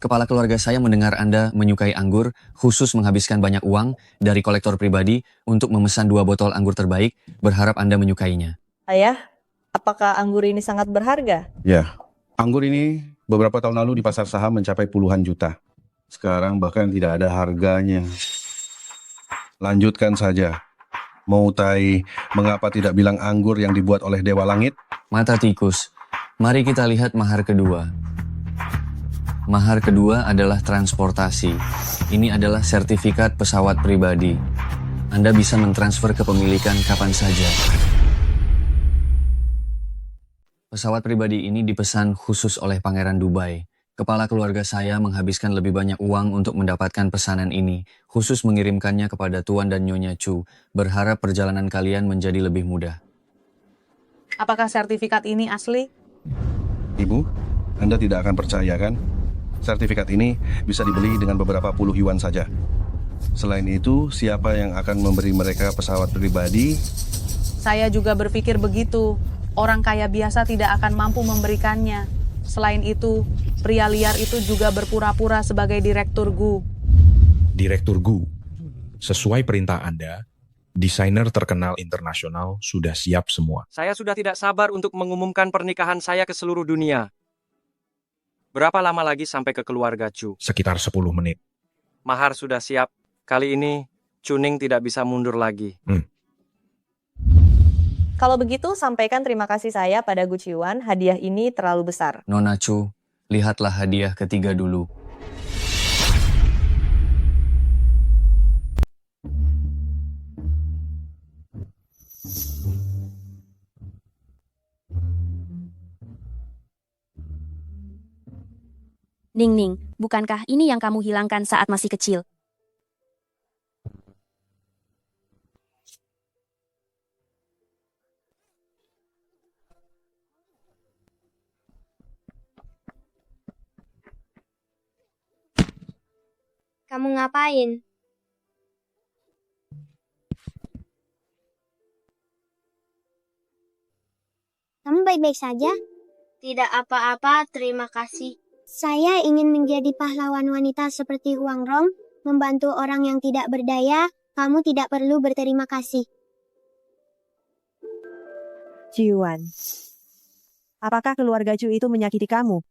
Kepala keluarga saya mendengar Anda menyukai anggur, khusus menghabiskan banyak uang dari kolektor pribadi untuk memesan 2 botol anggur terbaik, berharap Anda menyukainya. Ayah, apakah anggur ini sangat berharga? Ya, anggur ini beberapa tahun lalu di pasar saham mencapai puluhan juta. Sekarang bahkan tidak ada harganya. Lanjutkan saja. Motai, mengapa tidak bilang anggur yang dibuat oleh Dewa Langit? Mata tikus. Mari kita lihat mahar kedua. Mahar kedua adalah transportasi. Ini adalah sertifikat pesawat pribadi. Anda bisa mentransfer kepemilikan kapan saja. Pesawat pribadi ini dipesan khusus oleh Pangeran Dubai. Kepala keluarga saya menghabiskan lebih banyak uang untuk mendapatkan pesanan ini, khusus mengirimkannya kepada Tuan dan Nyonya Chu, berharap perjalanan kalian menjadi lebih mudah. Apakah sertifikat ini asli? Ibu, Anda tidak akan percaya kan? Sertifikat ini bisa dibeli dengan beberapa puluh yuan saja. Selain itu, siapa yang akan memberi mereka pesawat pribadi? Saya juga berpikir begitu. Orang kaya biasa tidak akan mampu memberikannya. Selain itu, pria liar itu juga berpura-pura sebagai Direktur Gu. Direktur Gu, sesuai perintah Anda, desainer terkenal internasional sudah siap semua. Saya sudah tidak sabar untuk mengumumkan pernikahan saya ke seluruh dunia. Berapa lama lagi sampai ke keluarga Chu? Sekitar 10 menit. Mahar sudah siap. Kali ini, Chuning tidak bisa mundur lagi. Kalau begitu, sampaikan terima kasih saya pada Gu Chiyuan. Hadiah ini terlalu besar. Nona Chu, lihatlah hadiah ketiga dulu. Ning Ning, bukankah ini yang kamu hilangkan saat masih kecil? Kamu ngapain? Kamu baik-baik saja? Tidak apa-apa, terima kasih. Saya ingin menjadi pahlawan wanita seperti Huang Rong, membantu orang yang tidak berdaya. Kamu tidak perlu berterima kasih. Chiyuan, apakah keluarga Chu itu menyakiti kamu?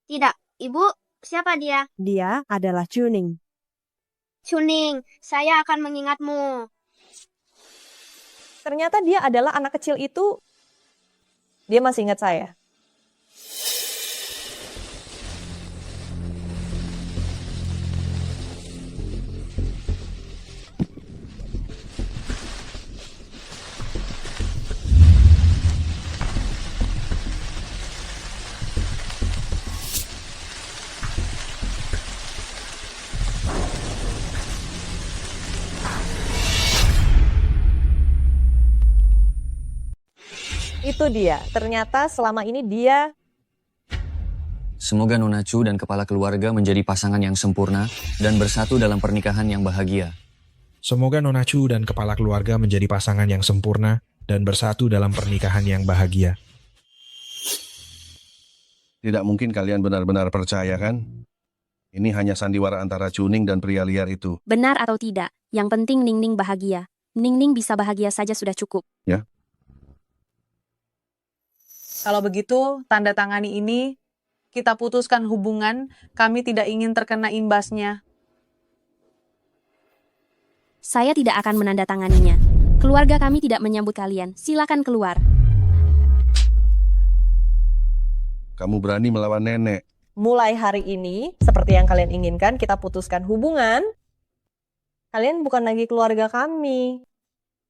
Tidak, Ibu. Siapa dia? Dia adalah Chuning. Chuning, saya akan mengingatmu. Ternyata dia adalah anak kecil itu. Dia masih ingat saya. Itu dia. Ternyata selama ini dia Semoga Nona Chu dan kepala keluarga menjadi pasangan yang sempurna dan bersatu dalam pernikahan yang bahagia. Semoga Nona Chu dan kepala keluarga menjadi pasangan yang sempurna dan bersatu dalam pernikahan yang bahagia. Tidak mungkin kalian benar-benar percaya kan? Ini hanya sandiwara antara Chuning dan pria liar itu. Benar atau tidak, yang penting Ningning bahagia. Ningning bisa bahagia saja sudah cukup. Ya. Kalau begitu, tanda tangani ini, kita putuskan hubungan, kami tidak ingin terkena imbasnya. Saya tidak akan menandatanganinya. Keluarga kami tidak menyambut kalian. Silakan keluar. Kamu berani melawan nenek. mulai hari ini, seperti yang kalian inginkan, kita putuskan hubungan. Kalian bukan lagi keluarga kami.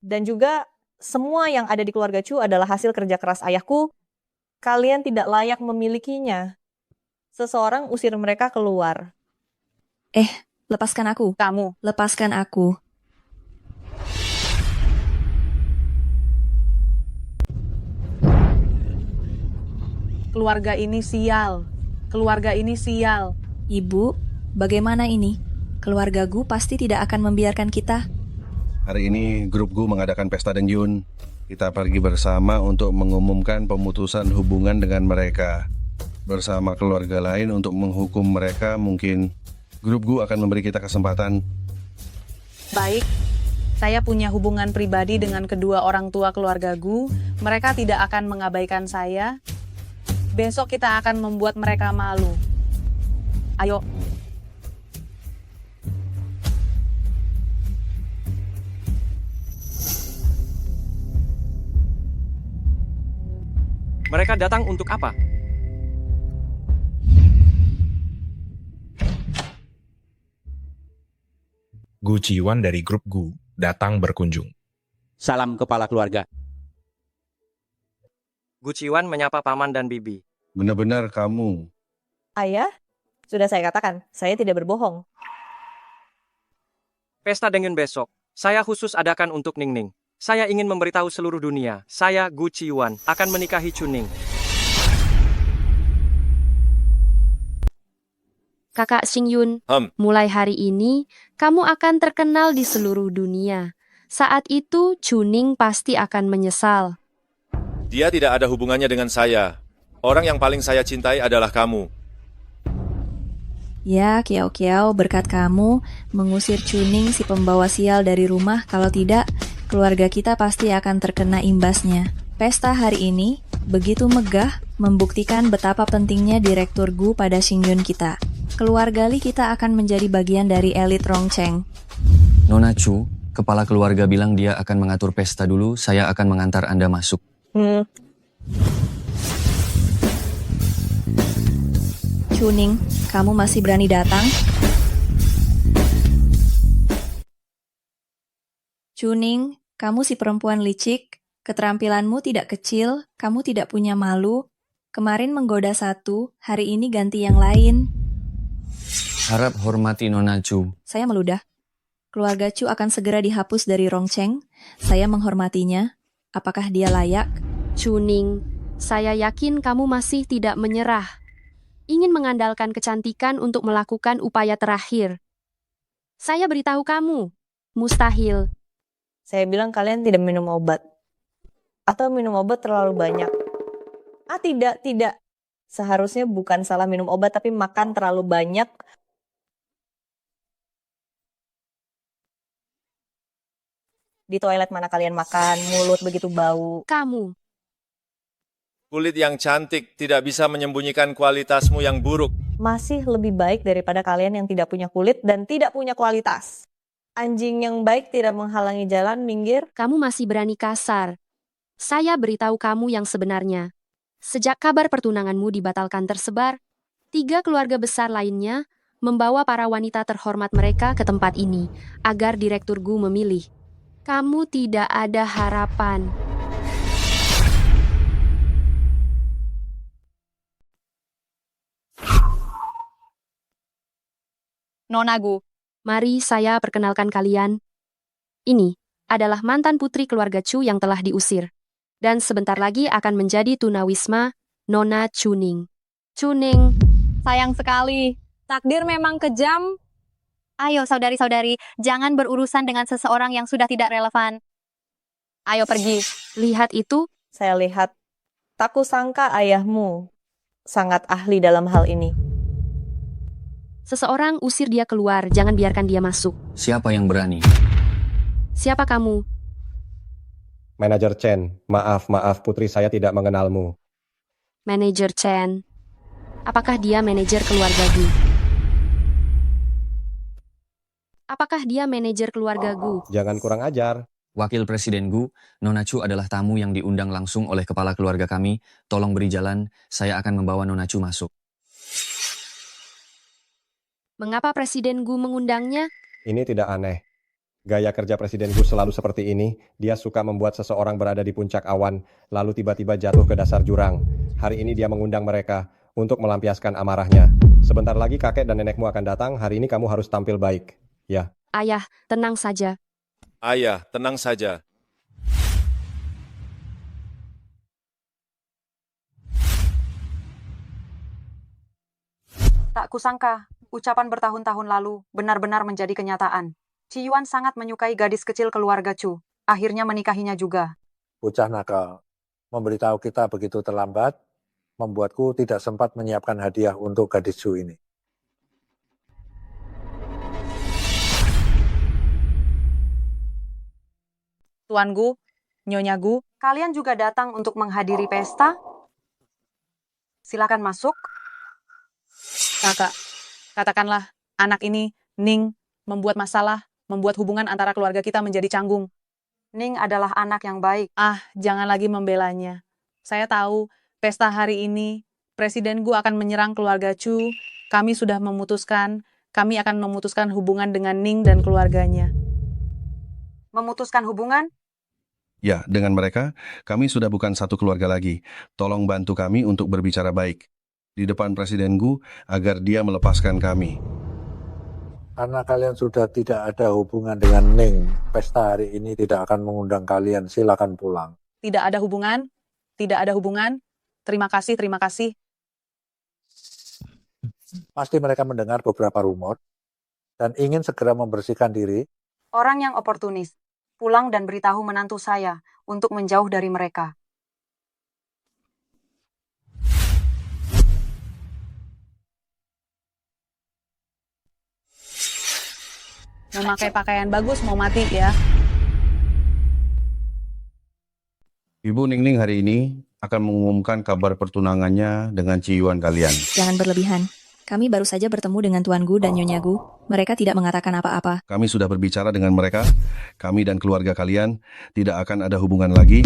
Dan juga semua yang ada di keluarga Chu adalah hasil kerja keras ayahku. Kalian tidak layak memilikinya. Seseorang usir mereka keluar. Lepaskan aku. Kamu. Lepaskan aku. Keluarga ini sial. Keluarga ini sial. Ibu, bagaimana ini? Keluarga Gu pasti tidak akan membiarkan kita. Hari ini grup Gu mengadakan pesta Dengyun. Kita pergi bersama untuk mengumumkan pemutusan hubungan dengan mereka. Bersama keluarga lain untuk menghukum mereka, mungkin grup Gu akan memberi kita kesempatan. Baik, saya punya hubungan pribadi dengan kedua orang tua keluarga Gu. Mereka tidak akan mengabaikan saya. Besok kita akan membuat mereka malu. Ayo. Mereka datang untuk apa? Gu Chiwan dari grup Gu datang berkunjung. Salam kepala keluarga. Gu Chiwan menyapa paman dan bibi. Benar-benar kamu. Ayah, sudah saya katakan, saya tidak berbohong. Pesta Dengyun besok, saya khusus adakan untuk Ningning. Saya ingin memberitahu seluruh dunia, saya Gu Chiwan akan menikahi Chuning. Kakak Xingyun, mulai hari ini, kamu akan terkenal di seluruh dunia. Saat itu, Chuning pasti akan menyesal. Dia tidak ada hubungannya dengan saya. Orang yang paling saya cintai adalah kamu. Ya, Kiao Kiao, berkat kamu mengusir Chuning si pembawa sial dari rumah. Kalau tidak, keluarga kita pasti akan terkena imbasnya. Pesta hari ini begitu megah, membuktikan betapa pentingnya Direktur Gu pada Xingyun kita. Keluarga Li kita akan menjadi bagian dari elit Rongcheng. Nona Chu, kepala keluarga bilang dia akan mengatur pesta dulu, saya akan mengantar Anda masuk. Chuning, kamu masih berani datang? Chuning, kamu si perempuan licik, keterampilanmu tidak kecil, kamu tidak punya malu. Kemarin menggoda satu, hari ini ganti yang lain. Harap hormati Nona Chu. Saya meludah. Keluarga Chu akan segera dihapus dari Rongcheng. Saya menghormatinya. Apakah dia layak? Chuning, saya yakin kamu masih tidak menyerah. Ingin mengandalkan kecantikan untuk melakukan upaya terakhir. Saya beritahu kamu, mustahil. Saya bilang kalian tidak minum obat. Atau minum obat terlalu banyak. Tidak. Seharusnya bukan salah minum obat, tapi makan terlalu banyak. Di toilet mana kalian makan, mulut begitu bau. Kamu. Kulit yang cantik tidak bisa menyembunyikan kualitasmu yang buruk. Masih lebih baik daripada kalian yang tidak punya kulit dan tidak punya kualitas. Anjing yang baik tidak menghalangi jalan, minggir. Kamu masih berani kasar. Saya beritahu kamu yang sebenarnya. Sejak kabar pertunanganmu dibatalkan tersebar, 3 keluarga besar lainnya membawa para wanita terhormat mereka ke tempat ini agar Direktur Gu memilih. Kamu tidak ada harapan. Nona Gu. Mari saya perkenalkan kalian. Ini adalah mantan putri keluarga Chu yang telah diusir. Dan sebentar lagi akan menjadi tunawisma Nona Chuning. Chuning, Sayang sekali. Takdir memang kejam. Ayo saudari-saudari, jangan berurusan dengan seseorang yang sudah tidak relevan. Ayo pergi. lihat itu, Saya lihat, tak kusangka ayahmu sangat ahli dalam hal ini. seseorang usir dia keluar, jangan biarkan dia masuk. Siapa yang berani? Siapa kamu? Manajer Chen, maaf putri saya tidak mengenalmu. Manajer Chen. Apakah dia manajer keluarga Gu? Apakah dia manajer keluarga Gu? Jangan kurang ajar. Wakil Presiden Gu, Nona Chu adalah tamu yang diundang langsung oleh kepala keluarga kami. Tolong beri jalan, saya akan membawa Nona Chu masuk. Mengapa Presiden Gu mengundangnya? Ini tidak aneh. Gaya kerja Presiden Gu selalu seperti ini. Dia suka membuat seseorang berada di puncak awan, lalu tiba-tiba jatuh ke dasar jurang. Hari ini dia mengundang mereka untuk melampiaskan amarahnya. Sebentar lagi kakek dan nenekmu akan datang, hari ini kamu harus tampil baik. Ya. Ayah, tenang saja. Ayah, tenang saja. Tak kusangka, ucapan bertahun-tahun lalu benar-benar menjadi kenyataan. Ci Yuan sangat menyukai gadis kecil keluarga Chu. Akhirnya menikahinya juga. Bocah nakal. Memberitahu kita begitu terlambat, membuatku tidak sempat menyiapkan hadiah untuk gadis Chu ini. Tuan Gu, Nyonya Gu, kalian juga datang untuk menghadiri pesta? Silakan masuk. Kakak, katakanlah anak ini, Ning, membuat masalah, membuat hubungan antara keluarga kita menjadi canggung. Ning adalah anak yang baik. Jangan lagi membelanya. Saya tahu, pesta hari ini, Presiden Gu akan menyerang keluarga Chu. Kami sudah memutuskan, kami akan memutuskan hubungan dengan Ning dan keluarganya. Memutuskan hubungan? Ya, dengan mereka, kami sudah bukan satu keluarga lagi. Tolong bantu kami untuk berbicara baik di depan Presiden Gu agar dia melepaskan kami. Karena kalian sudah tidak ada hubungan dengan Ning, pesta hari ini tidak akan mengundang kalian, silakan pulang. Tidak ada hubungan? Tidak ada hubungan? Terima kasih, terima kasih. Pasti mereka mendengar beberapa rumor dan ingin segera membersihkan diri. Orang yang oportunis, pulang dan beritahu menantu saya untuk menjauh dari mereka. Memakai pakaian bagus mau mati ya. Ibu Ningning hari ini akan mengumumkan kabar pertunangannya dengan Ci Yuan kalian. Jangan berlebihan. Kami baru saja bertemu dengan Tuan Gu dan Nyonya Gu. Mereka tidak mengatakan apa-apa. Kami sudah berbicara dengan mereka. Kami dan keluarga kalian tidak akan ada hubungan lagi.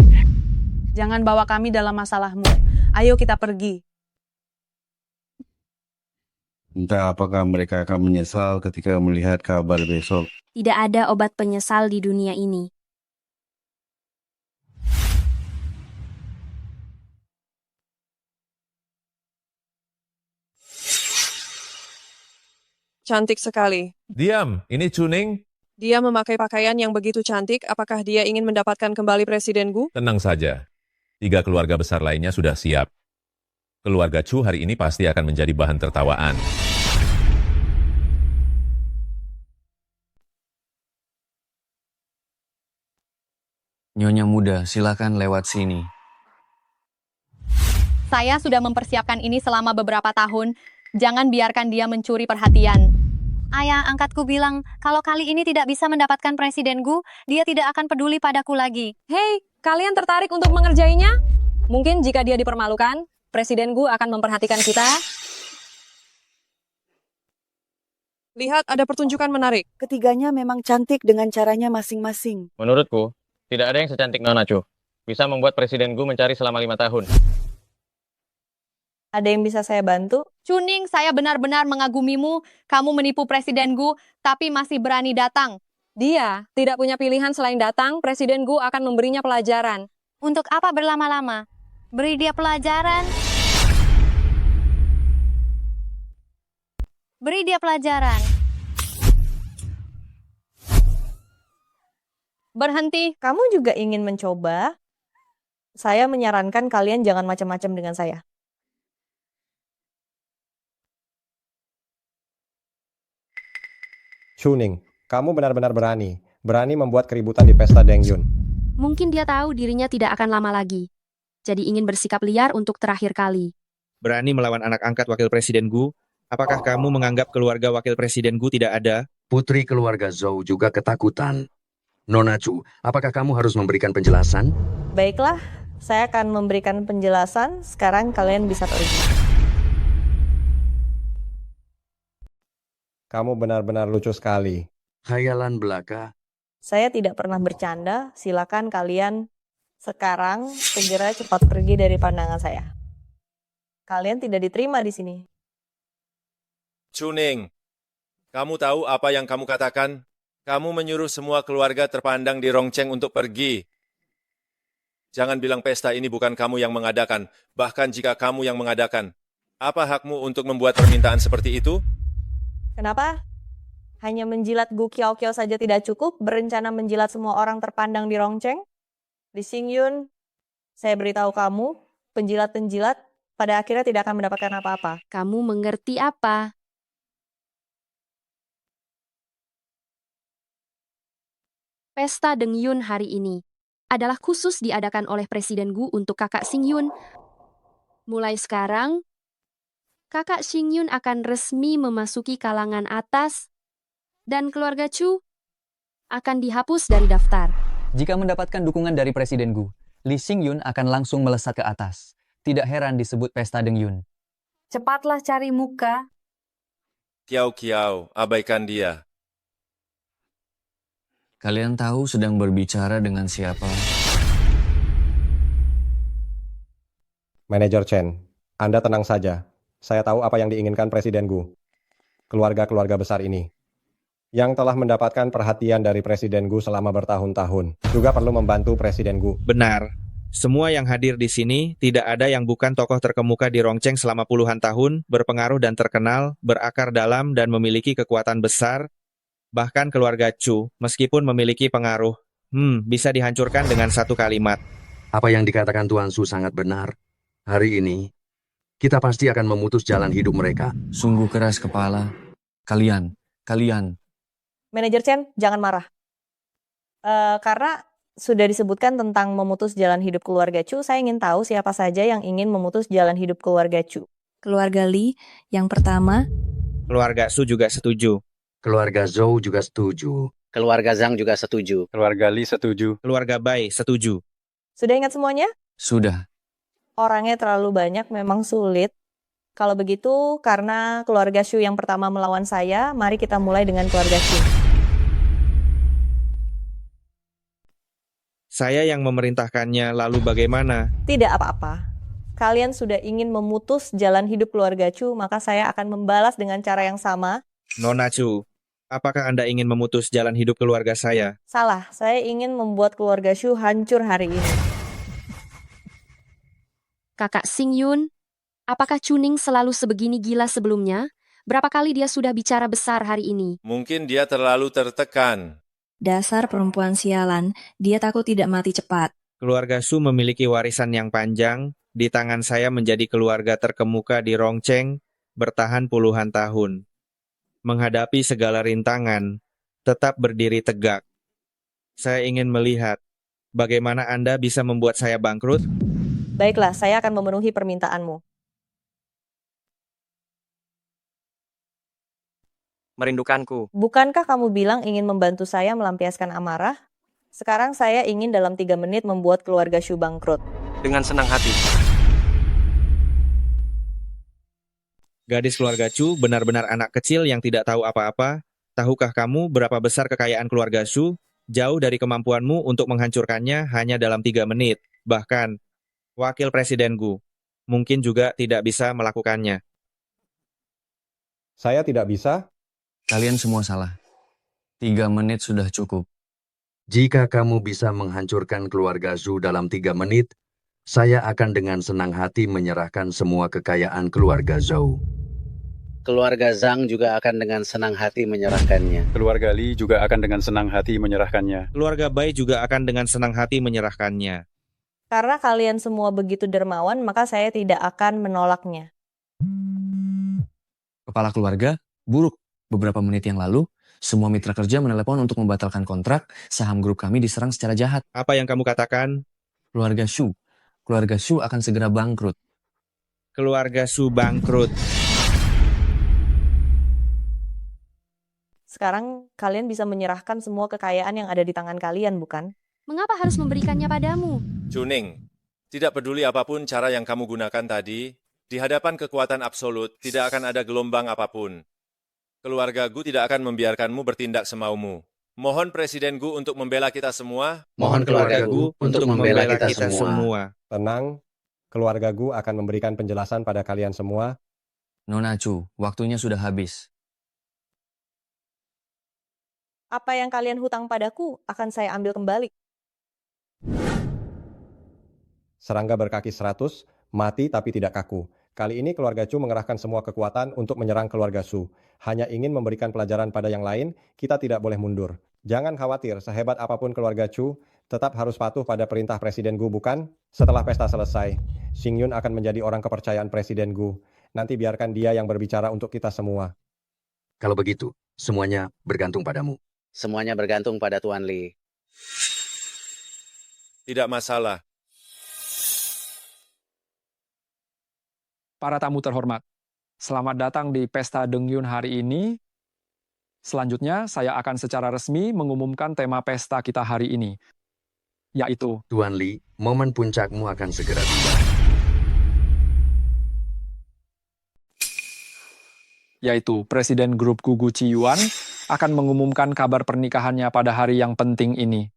Jangan bawa kami dalam masalahmu. Ayo kita pergi. Entah apakah mereka akan menyesal ketika melihat kabar besok. Tidak ada obat penyesal di dunia ini. Cantik sekali. Diam, ini Chuning. Dia memakai pakaian yang begitu cantik, apakah dia ingin mendapatkan kembali Presiden Gu? Tenang saja. 3 keluarga besar lainnya sudah siap. Keluarga Chu hari ini pasti akan menjadi bahan tertawaan. Nyonya muda, silakan lewat sini. Saya sudah mempersiapkan ini selama beberapa tahun. Jangan biarkan dia mencuri perhatian. Ayah angkatku bilang, kalau kali ini tidak bisa mendapatkan Presiden Gu, dia tidak akan peduli padaku lagi. Hei, kalian tertarik untuk mengerjainya? Mungkin jika dia dipermalukan, Presiden Gu akan memperhatikan kita. Lihat, ada pertunjukan menarik. Ketiganya memang cantik dengan caranya masing-masing. Menurutku, tidak ada yang secantik Nona Chu. Bisa membuat Presiden Gu mencari selama 5 tahun. Ada yang bisa saya bantu? Chuning, saya benar-benar mengagumimu. Kamu menipu Presiden Gu, tapi masih berani datang. Dia tidak punya pilihan selain datang, Presiden Gu akan memberinya pelajaran. Untuk apa berlama-lama? Beri dia pelajaran. Beri dia pelajaran. Berhenti. Kamu juga ingin mencoba? Saya menyarankan kalian jangan macam-macam dengan saya. Chuning, kamu benar-benar berani. Berani membuat keributan di pesta Deng Yun. Mungkin dia tahu dirinya tidak akan lama lagi. Jadi ingin bersikap liar untuk terakhir kali. Berani melawan anak angkat Wakil Presiden Gu? Apakah kamu menganggap keluarga Wakil Presiden Gu tidak ada? Putri keluarga Zhou juga ketakutan. Nona Chu, apakah kamu harus memberikan penjelasan? Baiklah, saya akan memberikan penjelasan. Sekarang kalian bisa pergi. Kamu benar-benar lucu sekali. Khayalan belaka. Saya tidak pernah bercanda. Silakan kalian sekarang segera cepat pergi dari pandangan saya. Kalian tidak diterima di sini. Chuning, kamu tahu apa yang kamu katakan? Kamu menyuruh semua keluarga terpandang di Rongcheng untuk pergi. Jangan bilang pesta ini bukan kamu yang mengadakan, bahkan jika kamu yang mengadakan. Apa hakmu untuk membuat permintaan seperti itu? Kenapa? Hanya menjilat Gu Qiaoqiao saja tidak cukup, berencana menjilat semua orang terpandang di Rongcheng? Di Xingyun, saya beritahu kamu, penjilat-penjilat pada akhirnya tidak akan mendapatkan apa-apa. Kamu mengerti apa? Pesta Deng Yun hari ini adalah khusus diadakan oleh Presiden Gu untuk kakak Xingyun. Mulai sekarang, kakak Xingyun akan resmi memasuki kalangan atas dan keluarga Chu akan dihapus dari daftar. Jika mendapatkan dukungan dari Presiden Gu, Li Xingyun akan langsung melesat ke atas. Tidak heran disebut pesta Deng Yun. Cepatlah cari muka. Kiao, abaikan dia. Kalian tahu sedang berbicara dengan siapa? Manajer Chen, Anda tenang saja. Saya tahu apa yang diinginkan Presiden Gu. Keluarga-keluarga besar ini. Yang telah mendapatkan perhatian dari Presiden Gu selama bertahun-tahun. Juga perlu membantu Presiden Gu. Benar. Semua yang hadir di sini, tidak ada yang bukan tokoh terkemuka di Rongcheng selama puluhan tahun, berpengaruh dan terkenal, berakar dalam dan memiliki kekuatan besar. Bahkan keluarga Chu, meskipun memiliki pengaruh, bisa dihancurkan dengan satu kalimat. Apa yang dikatakan Tuan Su sangat benar. Hari ini, kita pasti akan memutus jalan hidup mereka. Sungguh keras kepala. Kalian. Manajer Chen, jangan marah. Karena sudah disebutkan tentang memutus jalan hidup keluarga Chu, saya ingin tahu siapa saja yang ingin memutus jalan hidup keluarga Chu. Keluarga Li, yang pertama. Keluarga Su juga setuju. Keluarga Zhou juga setuju. Keluarga Zhang juga setuju. Keluarga Li setuju. Keluarga Bai setuju. Sudah ingat semuanya? Sudah. Orangnya terlalu banyak, memang sulit. Kalau begitu, karena keluarga Shu yang pertama melawan saya, mari kita mulai dengan keluarga Shu. Saya yang memerintahkannya, lalu bagaimana? Tidak apa-apa. Kalian sudah ingin memutus jalan hidup keluarga Chu, maka saya akan membalas dengan cara yang sama. Nona Chu, apakah Anda ingin memutus jalan hidup keluarga saya? Salah, saya ingin membuat keluarga Shu hancur hari ini. Kakak Xingyun, apakah Chuning selalu sebegini gila sebelumnya? Berapa kali dia sudah bicara besar hari ini? Mungkin dia terlalu tertekan. Dasar perempuan sialan, dia takut tidak mati cepat. Keluarga Su memiliki warisan yang panjang, di tangan saya menjadi keluarga terkemuka di Rongcheng, bertahan puluhan tahun. Menghadapi segala rintangan, tetap berdiri tegak. Saya ingin melihat bagaimana Anda bisa membuat saya bangkrut. Baiklah, saya akan memenuhi permintaanmu. Merindukanku. Bukankah kamu bilang ingin membantu saya melampiaskan amarah? Sekarang saya ingin dalam 3 menit membuat keluarga Shu bangkrut. Dengan senang hati. Gadis keluarga Chu benar-benar anak kecil yang tidak tahu apa-apa. Tahukah kamu berapa besar kekayaan keluarga Shu? Jauh dari kemampuanmu untuk menghancurkannya hanya dalam 3 menit. Bahkan, Wakil Presiden Gu mungkin juga tidak bisa melakukannya. Saya tidak bisa? Kalian semua salah. 3 menit sudah cukup. Jika kamu bisa menghancurkan keluarga Zhu dalam 3 menit, saya akan dengan senang hati menyerahkan semua kekayaan keluarga Zhou. Keluarga Zhang juga akan dengan senang hati menyerahkannya. Keluarga Li juga akan dengan senang hati menyerahkannya. Keluarga Bai juga akan dengan senang hati menyerahkannya. Karena kalian semua begitu dermawan, maka saya tidak akan menolaknya. Kepala keluarga, buruk. Beberapa menit yang lalu, semua mitra kerja menelepon untuk membatalkan kontrak, saham grup kami diserang secara jahat. Apa yang kamu katakan? Keluarga Shu akan segera bangkrut. Keluarga Su bangkrut. Sekarang kalian bisa menyerahkan semua kekayaan yang ada di tangan kalian, bukan? Mengapa harus memberikannya padamu? Chuning, tidak peduli apapun cara yang kamu gunakan tadi, di hadapan kekuatan absolut tidak akan ada gelombang apapun. Keluarga Gu tidak akan membiarkanmu bertindak semaumu. Mohon Presiden Gu untuk membela kita semua. Mohon keluarga Gu untuk membela kita semua. Tenang, keluarga Gu akan memberikan penjelasan pada kalian semua. Nona Chu, waktunya sudah habis. Apa yang kalian hutang padaku akan saya ambil kembali. Serangga berkaki 100, mati tapi tidak kaku. Kali ini keluarga Chu mengerahkan semua kekuatan untuk menyerang keluarga Su. Hanya ingin memberikan pelajaran pada yang lain, kita tidak boleh mundur. Jangan khawatir, sehebat apapun keluarga Chu, tetap harus patuh pada perintah Presiden Gu, bukan? Setelah pesta selesai, Xingyun akan menjadi orang kepercayaan Presiden Gu. Nanti biarkan dia yang berbicara untuk kita semua. Kalau begitu, semuanya bergantung padamu. Semuanya bergantung pada Tuan Li. Tidak masalah. Para tamu terhormat, selamat datang di Pesta Dengyun hari ini. Selanjutnya, saya akan secara resmi mengumumkan tema pesta kita hari ini, yaitu Tuan Li, momen puncakmu akan segera tiba. yaitu Presiden Grup Gu Chiyuan akan mengumumkan kabar pernikahannya pada hari yang penting ini.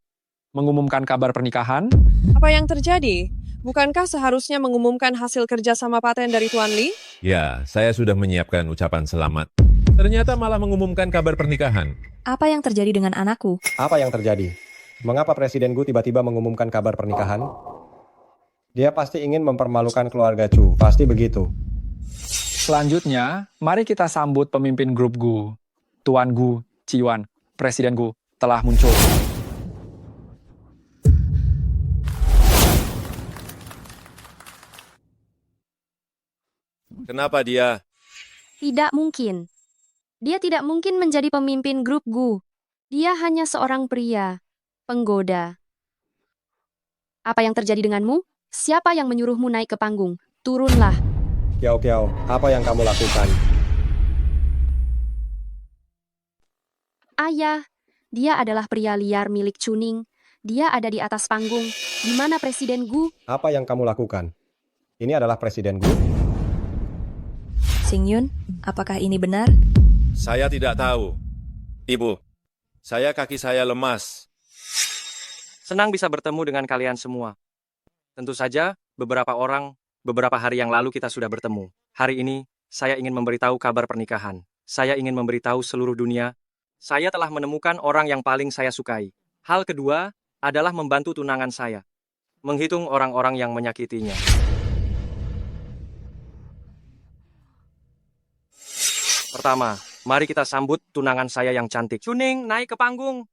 Mengumumkan kabar pernikahan? Apa yang terjadi? Bukankah seharusnya mengumumkan hasil kerjasama paten dari Tuan Li? Ya, saya sudah menyiapkan ucapan selamat. Ternyata malah mengumumkan kabar pernikahan. Apa yang terjadi dengan anakku? Apa yang terjadi? Mengapa Presiden Gu tiba-tiba mengumumkan kabar pernikahan? Dia pasti ingin mempermalukan keluarga Chu, pasti begitu. Selanjutnya, mari kita sambut pemimpin grup Gu. Tuan Gu Chiyuan, Presiden Gu, telah muncul. Kenapa dia? Tidak mungkin. Dia tidak mungkin menjadi pemimpin grup Gu. Dia hanya seorang pria, penggoda. Apa yang terjadi denganmu? Siapa yang menyuruhmu naik ke panggung? Turunlah. Kiao, apa yang kamu lakukan? Ayah, dia adalah pria liar milik Chuning. Dia ada di atas panggung. Di mana Presiden Gu? Apa yang kamu lakukan? Ini adalah Presiden Gu. Xingyun, apakah ini benar? Saya tidak tahu. Ibu, kaki saya lemas. Senang bisa bertemu dengan kalian semua. Tentu saja, beberapa hari yang lalu kita sudah bertemu. Hari ini, saya ingin memberitahu kabar pernikahan. Saya ingin memberitahu seluruh dunia, saya telah menemukan orang yang paling saya sukai. Hal kedua adalah membantu tunangan saya. Menghitung orang-orang yang menyakitinya. Pertama, mari kita sambut tunangan saya yang cantik. Chuning, naik ke panggung.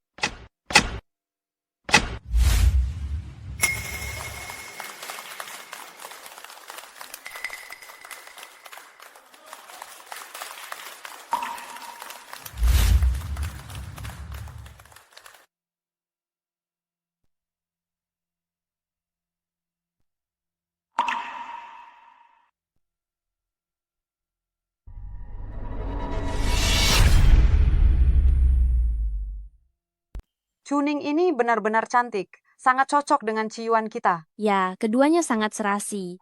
Chuning ini benar-benar cantik, sangat cocok dengan Chiyuan kita. Ya, keduanya sangat serasi.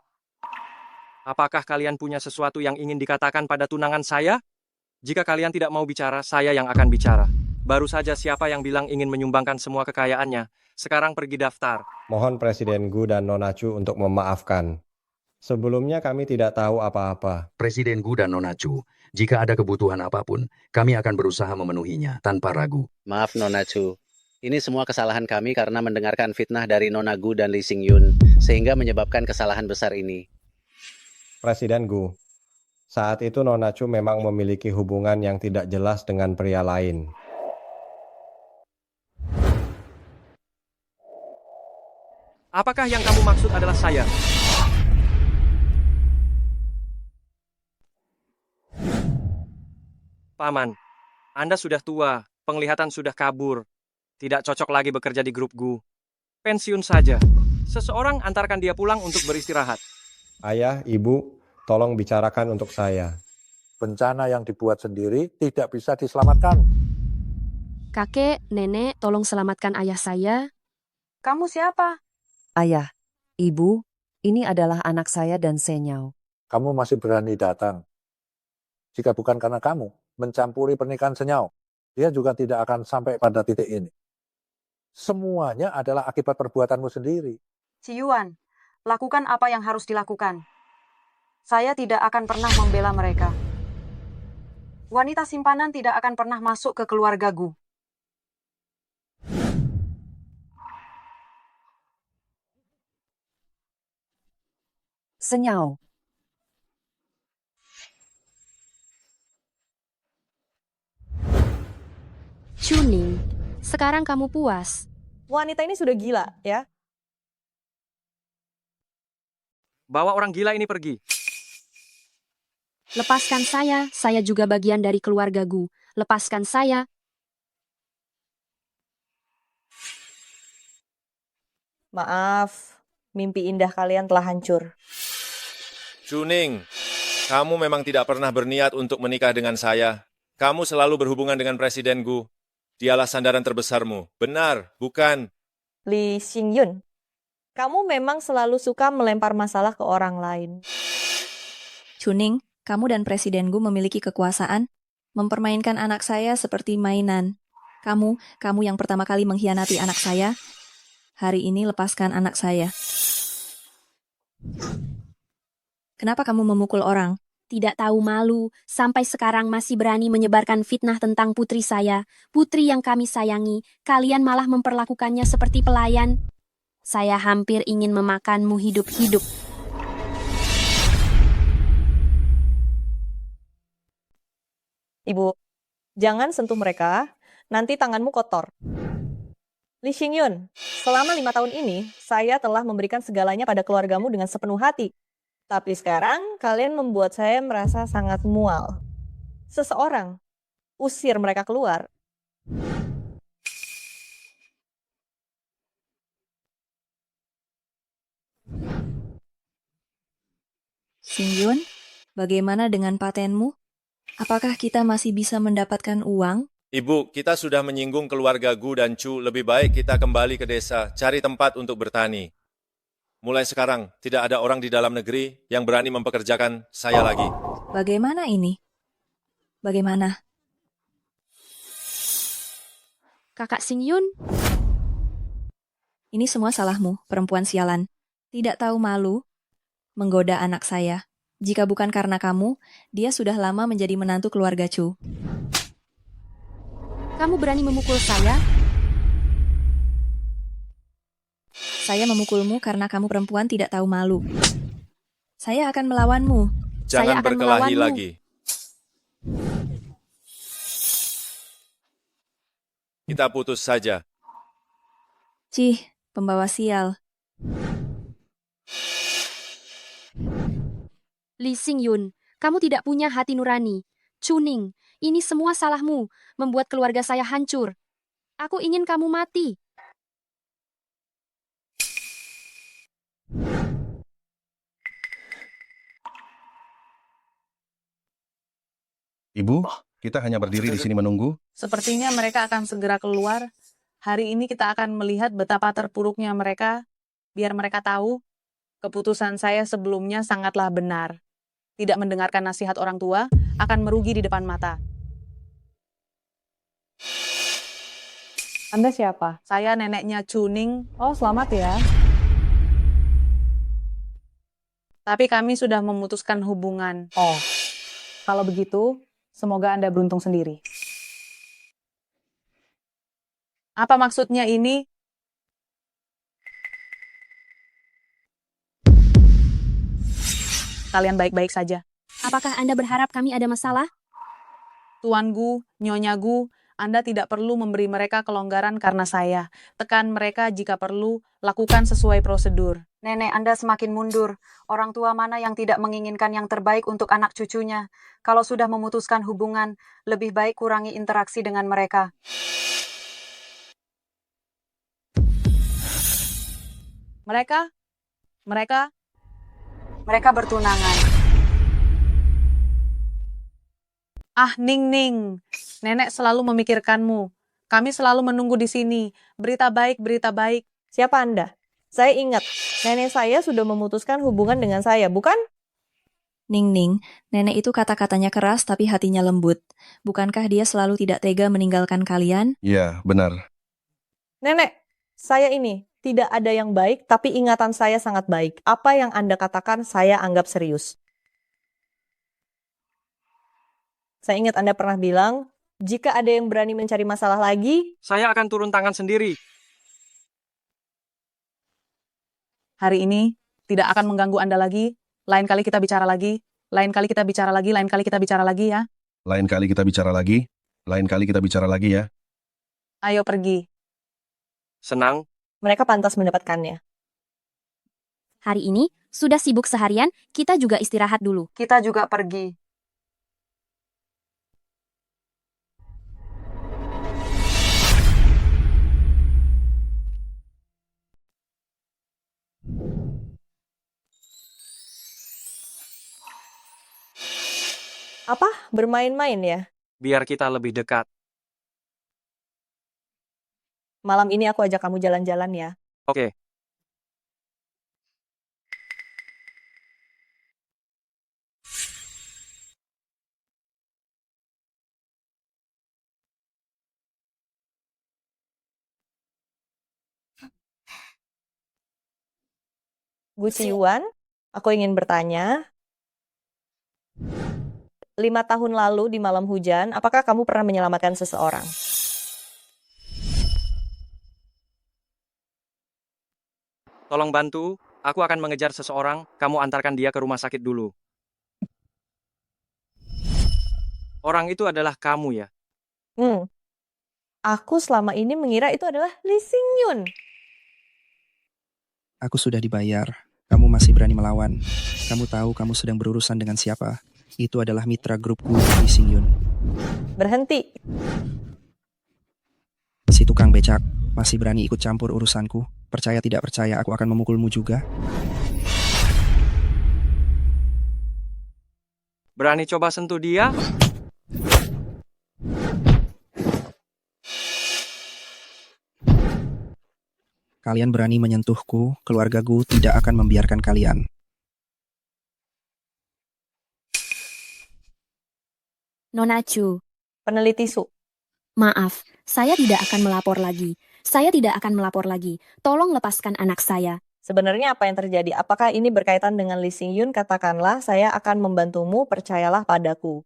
Apakah kalian punya sesuatu yang ingin dikatakan pada tunangan saya? Jika kalian tidak mau bicara, saya yang akan bicara. Baru saja siapa yang bilang ingin menyumbangkan semua kekayaannya. Sekarang pergi daftar. Mohon Presiden Gu dan Nona Chu untuk memaafkan. Sebelumnya kami tidak tahu apa-apa. Presiden Gu dan Nona Chu, jika ada kebutuhan apapun, kami akan berusaha memenuhinya tanpa ragu. Maaf Nona Chu. Ini semua kesalahan kami karena mendengarkan fitnah dari Nona Gu dan Li Xingyun, sehingga menyebabkan kesalahan besar ini. Presiden Gu, saat itu Nona Chu memang memiliki hubungan yang tidak jelas dengan pria lain. Apakah yang kamu maksud adalah saya? Paman, Anda sudah tua, penglihatan sudah kabur. Tidak cocok lagi bekerja di grup GU. Pensiun saja. Seseorang antarkan dia pulang untuk beristirahat. Ayah, Ibu, tolong bicarakan untuk saya. Bencana yang dibuat sendiri tidak bisa diselamatkan. Kakek, nenek, tolong selamatkan ayah saya. Kamu siapa? Ayah, Ibu, ini adalah anak saya dan Senyao. Kamu masih berani datang. Jika bukan karena kamu mencampuri pernikahan Senyao, dia juga tidak akan sampai pada titik ini. Semuanya adalah akibat perbuatanmu sendiri. Ciyuan, lakukan apa yang harus dilakukan. Saya tidak akan pernah membela mereka. Wanita simpanan tidak akan pernah masuk ke keluarga GU. Senyao, Chuning, sekarang kamu puas. Wanita ini sudah gila, ya. Bawa orang gila ini pergi. Lepaskan saya juga bagian dari keluarga GU. Lepaskan saya. Maaf, mimpi indah kalian telah hancur. Chuning, kamu memang tidak pernah berniat untuk menikah dengan saya. Kamu selalu berhubungan dengan Presiden GU. Dialah sandaran terbesarmu. Benar, bukan? Lee Xingyun, kamu memang selalu suka melempar masalah ke orang lain. Chuning, kamu dan Presiden GU memiliki kekuasaan, mempermainkan anak saya seperti mainan. Kamu yang pertama kali mengkhianati anak saya. Hari ini lepaskan anak saya. Kenapa kamu memukul orang? Tidak tahu malu, sampai sekarang masih berani menyebarkan fitnah tentang putri saya. Putri yang kami sayangi, kalian malah memperlakukannya seperti pelayan. Saya hampir ingin memakanmu hidup-hidup. Ibu, jangan sentuh mereka, nanti tanganmu kotor. Lee Xingyun, selama 5 tahun ini, saya telah memberikan segalanya pada keluargamu dengan sepenuh hati. Tapi sekarang, kalian membuat saya merasa sangat mual. Seseorang, usir mereka keluar. Xingyun, bagaimana dengan patenmu? Apakah kita masih bisa mendapatkan uang? Ibu, kita sudah menyinggung keluarga GU dan Chu. Lebih baik kita kembali ke desa, cari tempat untuk bertani. Mulai sekarang, tidak ada orang di dalam negeri yang berani mempekerjakan saya lagi. Bagaimana ini? Bagaimana? Kakak Xingyun, Ini semua salahmu, perempuan sialan. Tidak tahu malu, menggoda anak saya. Jika bukan karena kamu, dia sudah lama menjadi menantu keluarga Chu. kamu berani memukul saya? Saya memukulmu karena kamu perempuan tidak tahu malu. Saya akan melawanmu. Jangan Saya akan berkelahi melawanmu. lagi. Kita putus saja. Cih, pembawa sial. Lee Xingyun, kamu tidak punya hati nurani. Chuning, ini semua salahmu, membuat keluarga saya hancur. Aku ingin kamu mati. Ibu, kita hanya berdiri di sini menunggu. Sepertinya mereka akan segera keluar. Hari ini kita akan melihat betapa terpuruknya mereka, biar mereka tahu keputusan saya sebelumnya sangatlah benar. Tidak mendengarkan nasihat orang tua akan merugi di depan mata. Anda siapa? Saya neneknya Chuning. Oh, selamat ya. Tapi kami sudah memutuskan hubungan. Oh, kalau begitu, semoga Anda beruntung sendiri. Apa maksudnya ini? Kalian baik-baik saja. Apakah Anda berharap kami ada masalah? Tuan Gu, Nyonya Gu, Anda tidak perlu memberi mereka kelonggaran karena saya. Tekan mereka jika perlu, lakukan sesuai prosedur. Nenek Anda semakin mundur. Orang tua mana yang tidak menginginkan yang terbaik untuk anak cucunya? Kalau sudah memutuskan hubungan, lebih baik kurangi interaksi dengan mereka. Mereka bertunangan. Ah, Ning. Nenek selalu memikirkanmu. Kami selalu menunggu di sini. Berita baik, berita baik. Siapa Anda? Saya ingat, nenek saya sudah memutuskan hubungan dengan saya, bukan? Ning, nenek itu kata-katanya keras tapi hatinya lembut. Bukankah dia selalu tidak tega meninggalkan kalian? Ya, benar. Nenek, saya ini tidak ada yang baik, tapi ingatan saya sangat baik. Apa yang Anda katakan saya anggap serius. Saya ingat Anda pernah bilang, jika ada yang berani mencari masalah lagi, saya akan turun tangan sendiri. Hari ini tidak akan mengganggu Anda lagi. Lain kali kita bicara lagi. Lain kali kita bicara lagi. Lain kali kita bicara lagi ya. Lain kali kita bicara lagi. Lain kali kita bicara lagi ya. Ayo pergi. Senang. Mereka pantas mendapatkannya. Hari ini, sudah sibuk seharian, kita juga istirahat dulu. Kita juga pergi. Apa? Bermain-main ya? Biar kita lebih dekat. Malam ini aku ajak kamu jalan-jalan ya. Oke. Gu Ciyuan, aku ingin bertanya, 5 tahun lalu di malam hujan, apakah kamu pernah menyelamatkan seseorang? Tolong bantu, aku akan mengejar seseorang, kamu antarkan dia ke rumah sakit dulu. Orang itu adalah kamu ya? Aku selama ini mengira itu adalah Lee Sing-yun. Aku sudah dibayar. Kamu masih berani melawan. Kamu tahu kamu sedang berurusan dengan siapa? Itu adalah mitra grupku, Lee Sing-yun. Berhenti. Si tukang becak masih berani ikut campur urusanku. Percaya tidak percaya, aku akan memukulmu juga. Berani coba sentuh dia? Kalian berani menyentuhku, keluargaku tidak akan membiarkan kalian. Nona Chu. Peneliti Su. Maaf, saya tidak akan melapor lagi. Saya tidak akan melapor lagi. Tolong lepaskan anak saya. Sebenarnya apa yang terjadi? Apakah ini berkaitan dengan Lee Sing-yun? Katakanlah, saya akan membantumu, percayalah padaku.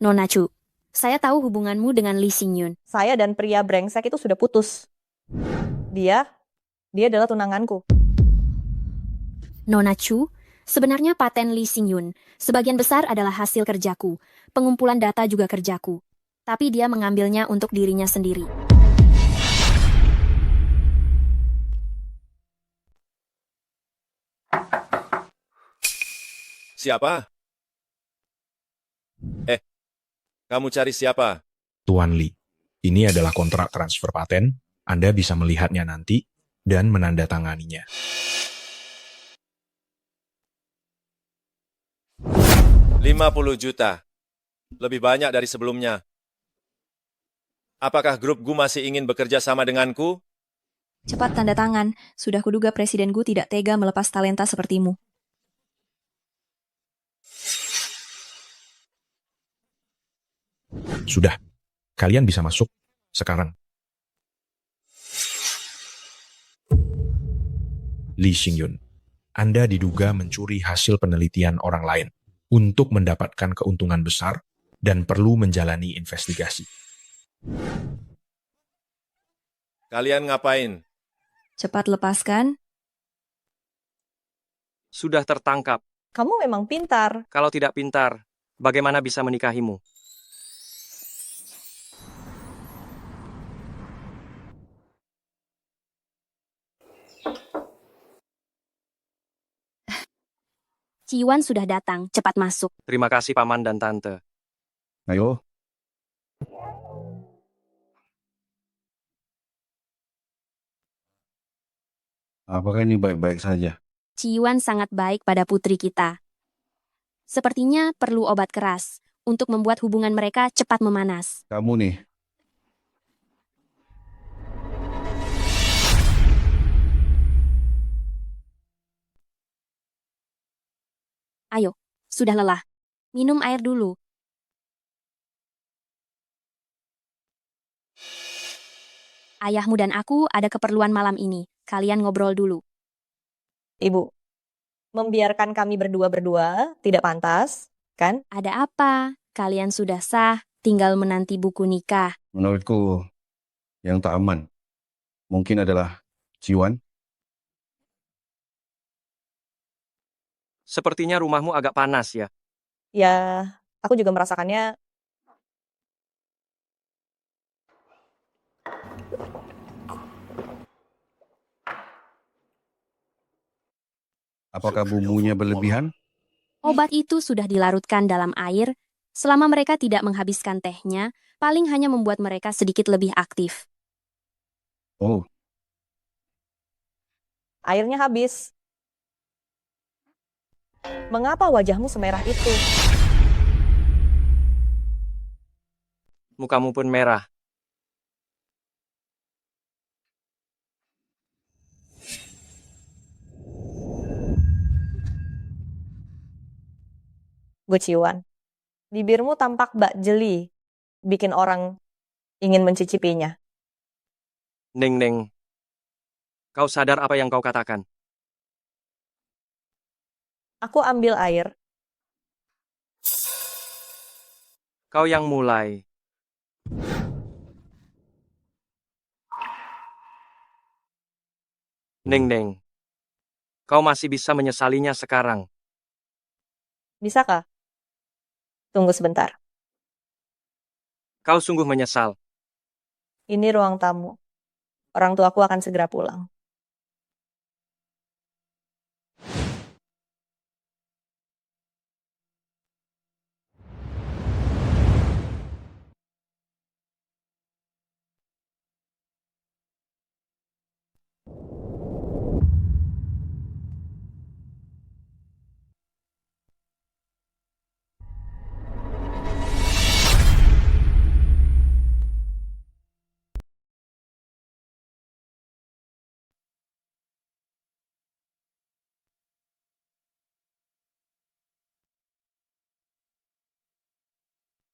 Nona Chu, saya tahu hubunganmu dengan Lee Sing-yun. Saya dan pria brengsek itu sudah putus. Dia adalah tunanganku. Nona Chu, sebenarnya paten Lee Sing-yun sebagian besar adalah hasil kerjaku. Pengumpulan data juga kerjaku. Tapi dia mengambilnya untuk dirinya sendiri. Siapa? Kamu cari siapa? Tuan Lee, ini adalah kontrak transfer paten. Anda bisa melihatnya nanti dan menandatanganinya. $50 juta. Lebih banyak dari sebelumnya. Apakah grup Gu masih ingin bekerja sama denganku? Cepat tanda tangan. Sudah kuduga Presiden Gu tidak tega melepas talenta sepertimu. Sudah. Kalian bisa masuk sekarang. Lee Sing-yun, Anda diduga mencuri hasil penelitian orang lain untuk mendapatkan keuntungan besar dan perlu menjalani investigasi. Kalian ngapain? Cepat lepaskan. Sudah tertangkap. Kamu memang pintar. Kalau tidak pintar, bagaimana bisa menikahimu? Ciwan sudah datang, cepat masuk. Terima kasih Paman dan Tante. Ayo. Apakah ini baik-baik saja? Ciwan sangat baik pada putri kita. Sepertinya perlu obat keras untuk membuat hubungan mereka cepat memanas. Kamu nih, Ayo, sudah lelah. Minum air dulu. Ayahmu dan aku ada keperluan malam ini. Kalian ngobrol dulu. Ibu, membiarkan kami berdua-berdua tidak pantas, kan? Ada apa? Kalian sudah sah, tinggal menanti buku nikah. menurutku yang tak aman mungkin adalah Ciwan. Sepertinya rumahmu agak panas ya. Ya, aku juga merasakannya. Apakah bumbunya berlebihan? Obat itu sudah dilarutkan dalam air. Selama mereka tidak menghabiskan tehnya, paling hanya membuat mereka sedikit lebih aktif. Oh, Airnya habis. Mengapa wajahmu semerah itu? Mukamu pun merah. Guciwan, bibirmu tampak bak jeli, bikin orang ingin mencicipinya. Ning, kau sadar apa yang kau katakan? Aku ambil air. Kau yang mulai. Ning, kau masih bisa menyesalinya sekarang. Bisakah? Tunggu sebentar. Kau sungguh menyesal. Ini ruang tamu. Orang tuaku akan segera pulang.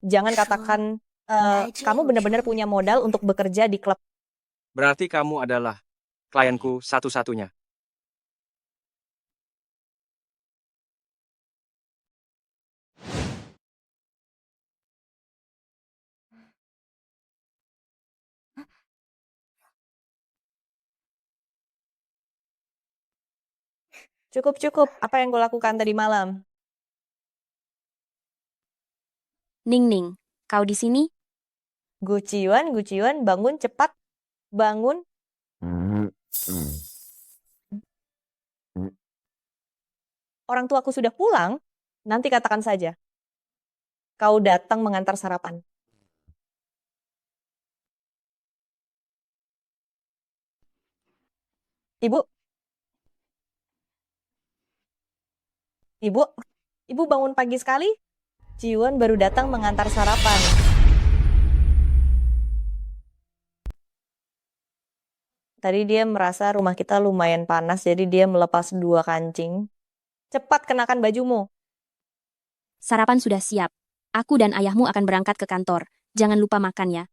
Jangan katakan kamu benar-benar punya modal untuk bekerja di klub. Berarti kamu adalah klienku satu-satunya. Cukup. Apa yang gue lakukan tadi malam? Ning, kau di sini? Guciwan, bangun cepat. Bangun. Orang tuaku sudah pulang. Nanti katakan saja. Kau datang mengantar sarapan. Ibu bangun pagi sekali. Ciwan baru datang mengantar sarapan. Tadi dia merasa rumah kita lumayan panas, jadi dia melepas 2 kancing. Cepat kenakan bajumu. Sarapan sudah siap. Aku dan ayahmu akan berangkat ke kantor. Jangan lupa makan ya.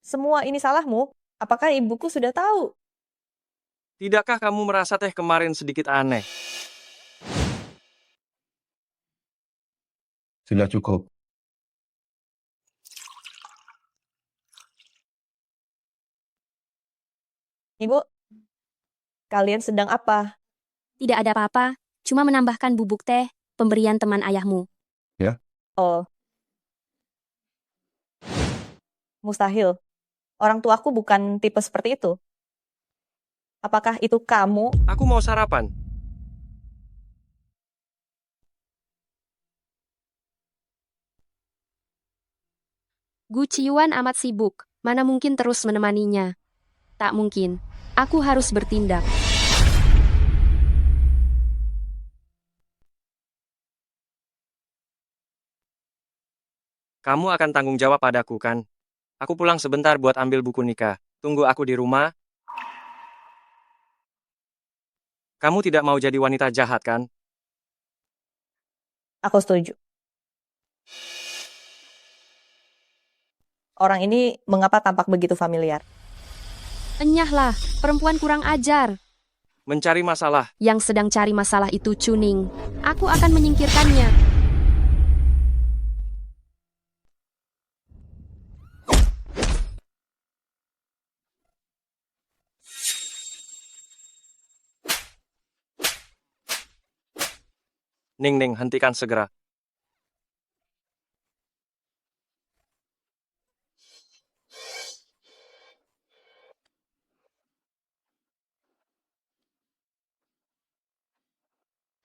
Semua ini salahmu? Apakah ibuku sudah tahu? Tidakkah kamu merasa teh kemarin sedikit aneh? Sudah cukup. Ibu, kalian sedang apa? Tidak ada apa-apa, cuma menambahkan bubuk teh, pemberian teman ayahmu. Ya? Oh. Mustahil. Orang tuaku bukan tipe seperti itu. Apakah itu kamu? Aku mau sarapan. Gu Qiuan amat sibuk, mana mungkin terus menemaninya. Tak mungkin. Aku harus bertindak. Kamu akan tanggung jawab padaku, kan? Aku pulang sebentar buat ambil buku nikah. Tunggu aku di rumah. Kamu tidak mau jadi wanita jahat, kan? Aku setuju. Orang ini mengapa tampak begitu familiar? Enyahlah, perempuan kurang ajar. Mencari masalah. Yang sedang cari masalah itu Chuning. Aku akan menyingkirkannya. Ning, hentikan segera.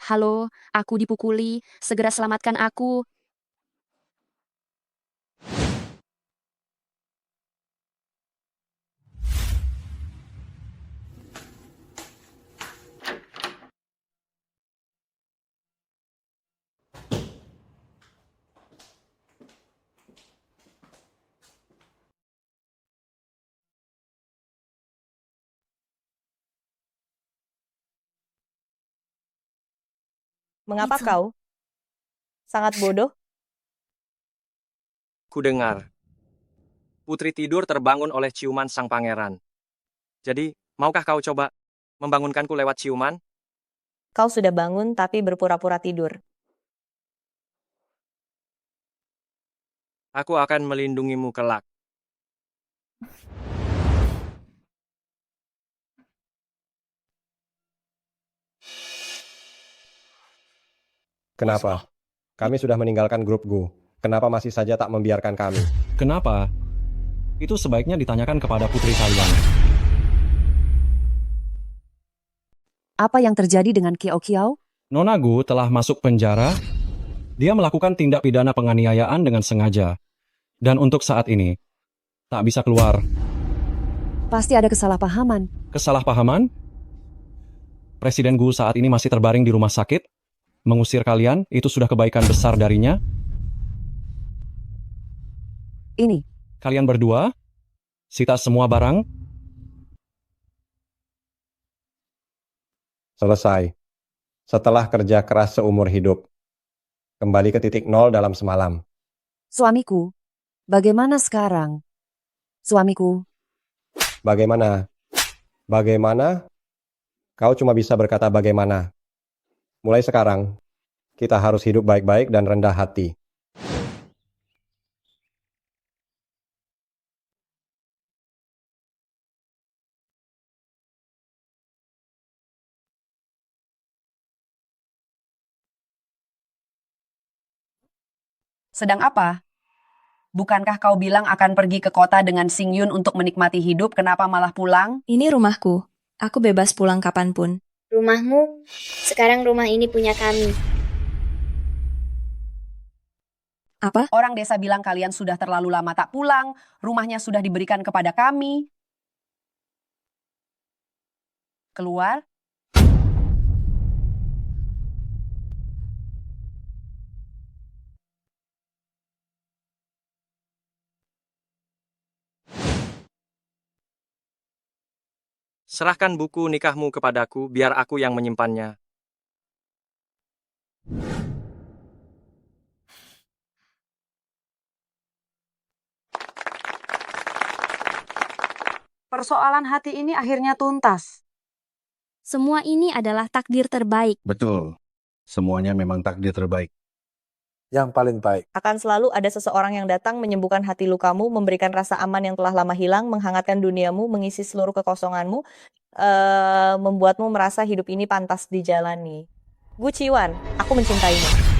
Halo, aku dipukuli. Segera selamatkan aku. Mengapa kau? Sangat bodoh? Kudengar. Putri tidur terbangun oleh ciuman sang pangeran. Jadi, maukah kau coba membangunkanku lewat ciuman? Kau sudah bangun tapi berpura-pura tidur. Aku akan melindungimu kelak. Kenapa? Kami sudah meninggalkan grup Gu. Kenapa masih saja tak membiarkan kami? Kenapa? Itu sebaiknya ditanyakan kepada putri kalian. Apa yang terjadi dengan Kiao Kiao? Nona Gu telah masuk penjara. Dia melakukan tindak pidana penganiayaan dengan sengaja. Dan untuk saat ini, tak bisa keluar. Pasti ada kesalahpahaman. Kesalahpahaman? Presiden Gu saat ini masih terbaring di rumah sakit. Mengusir kalian, itu sudah kebaikan besar darinya. Ini. Kalian berdua, sita semua barang. Selesai. Setelah kerja keras seumur hidup. Kembali ke titik nol dalam semalam. Suamiku, bagaimana sekarang? Suamiku. Bagaimana? Bagaimana? Kau cuma bisa berkata bagaimana. Mulai sekarang, kita harus hidup baik-baik dan rendah hati. Sedang apa? Bukankah kau bilang akan pergi ke kota dengan Xing Yun untuk menikmati hidup, kenapa malah pulang? Ini rumahku. Aku bebas pulang kapanpun. Rumahmu? Sekarang rumah ini punya kami. Apa? Orang desa bilang kalian sudah terlalu lama tak pulang, rumahnya sudah diberikan kepada kami. Keluar. Serahkan buku nikahmu kepadaku, biar aku yang menyimpannya. Persoalan hati ini akhirnya tuntas. Semua ini adalah takdir terbaik. Betul. Semuanya memang takdir terbaik. Yang paling baik. Akan selalu ada seseorang yang datang menyembuhkan hati lukamu, memberikan rasa aman yang telah lama hilang, menghangatkan duniamu, mengisi seluruh kekosonganmu, membuatmu merasa hidup ini pantas dijalani. Gu Qiuan, aku mencintaimu.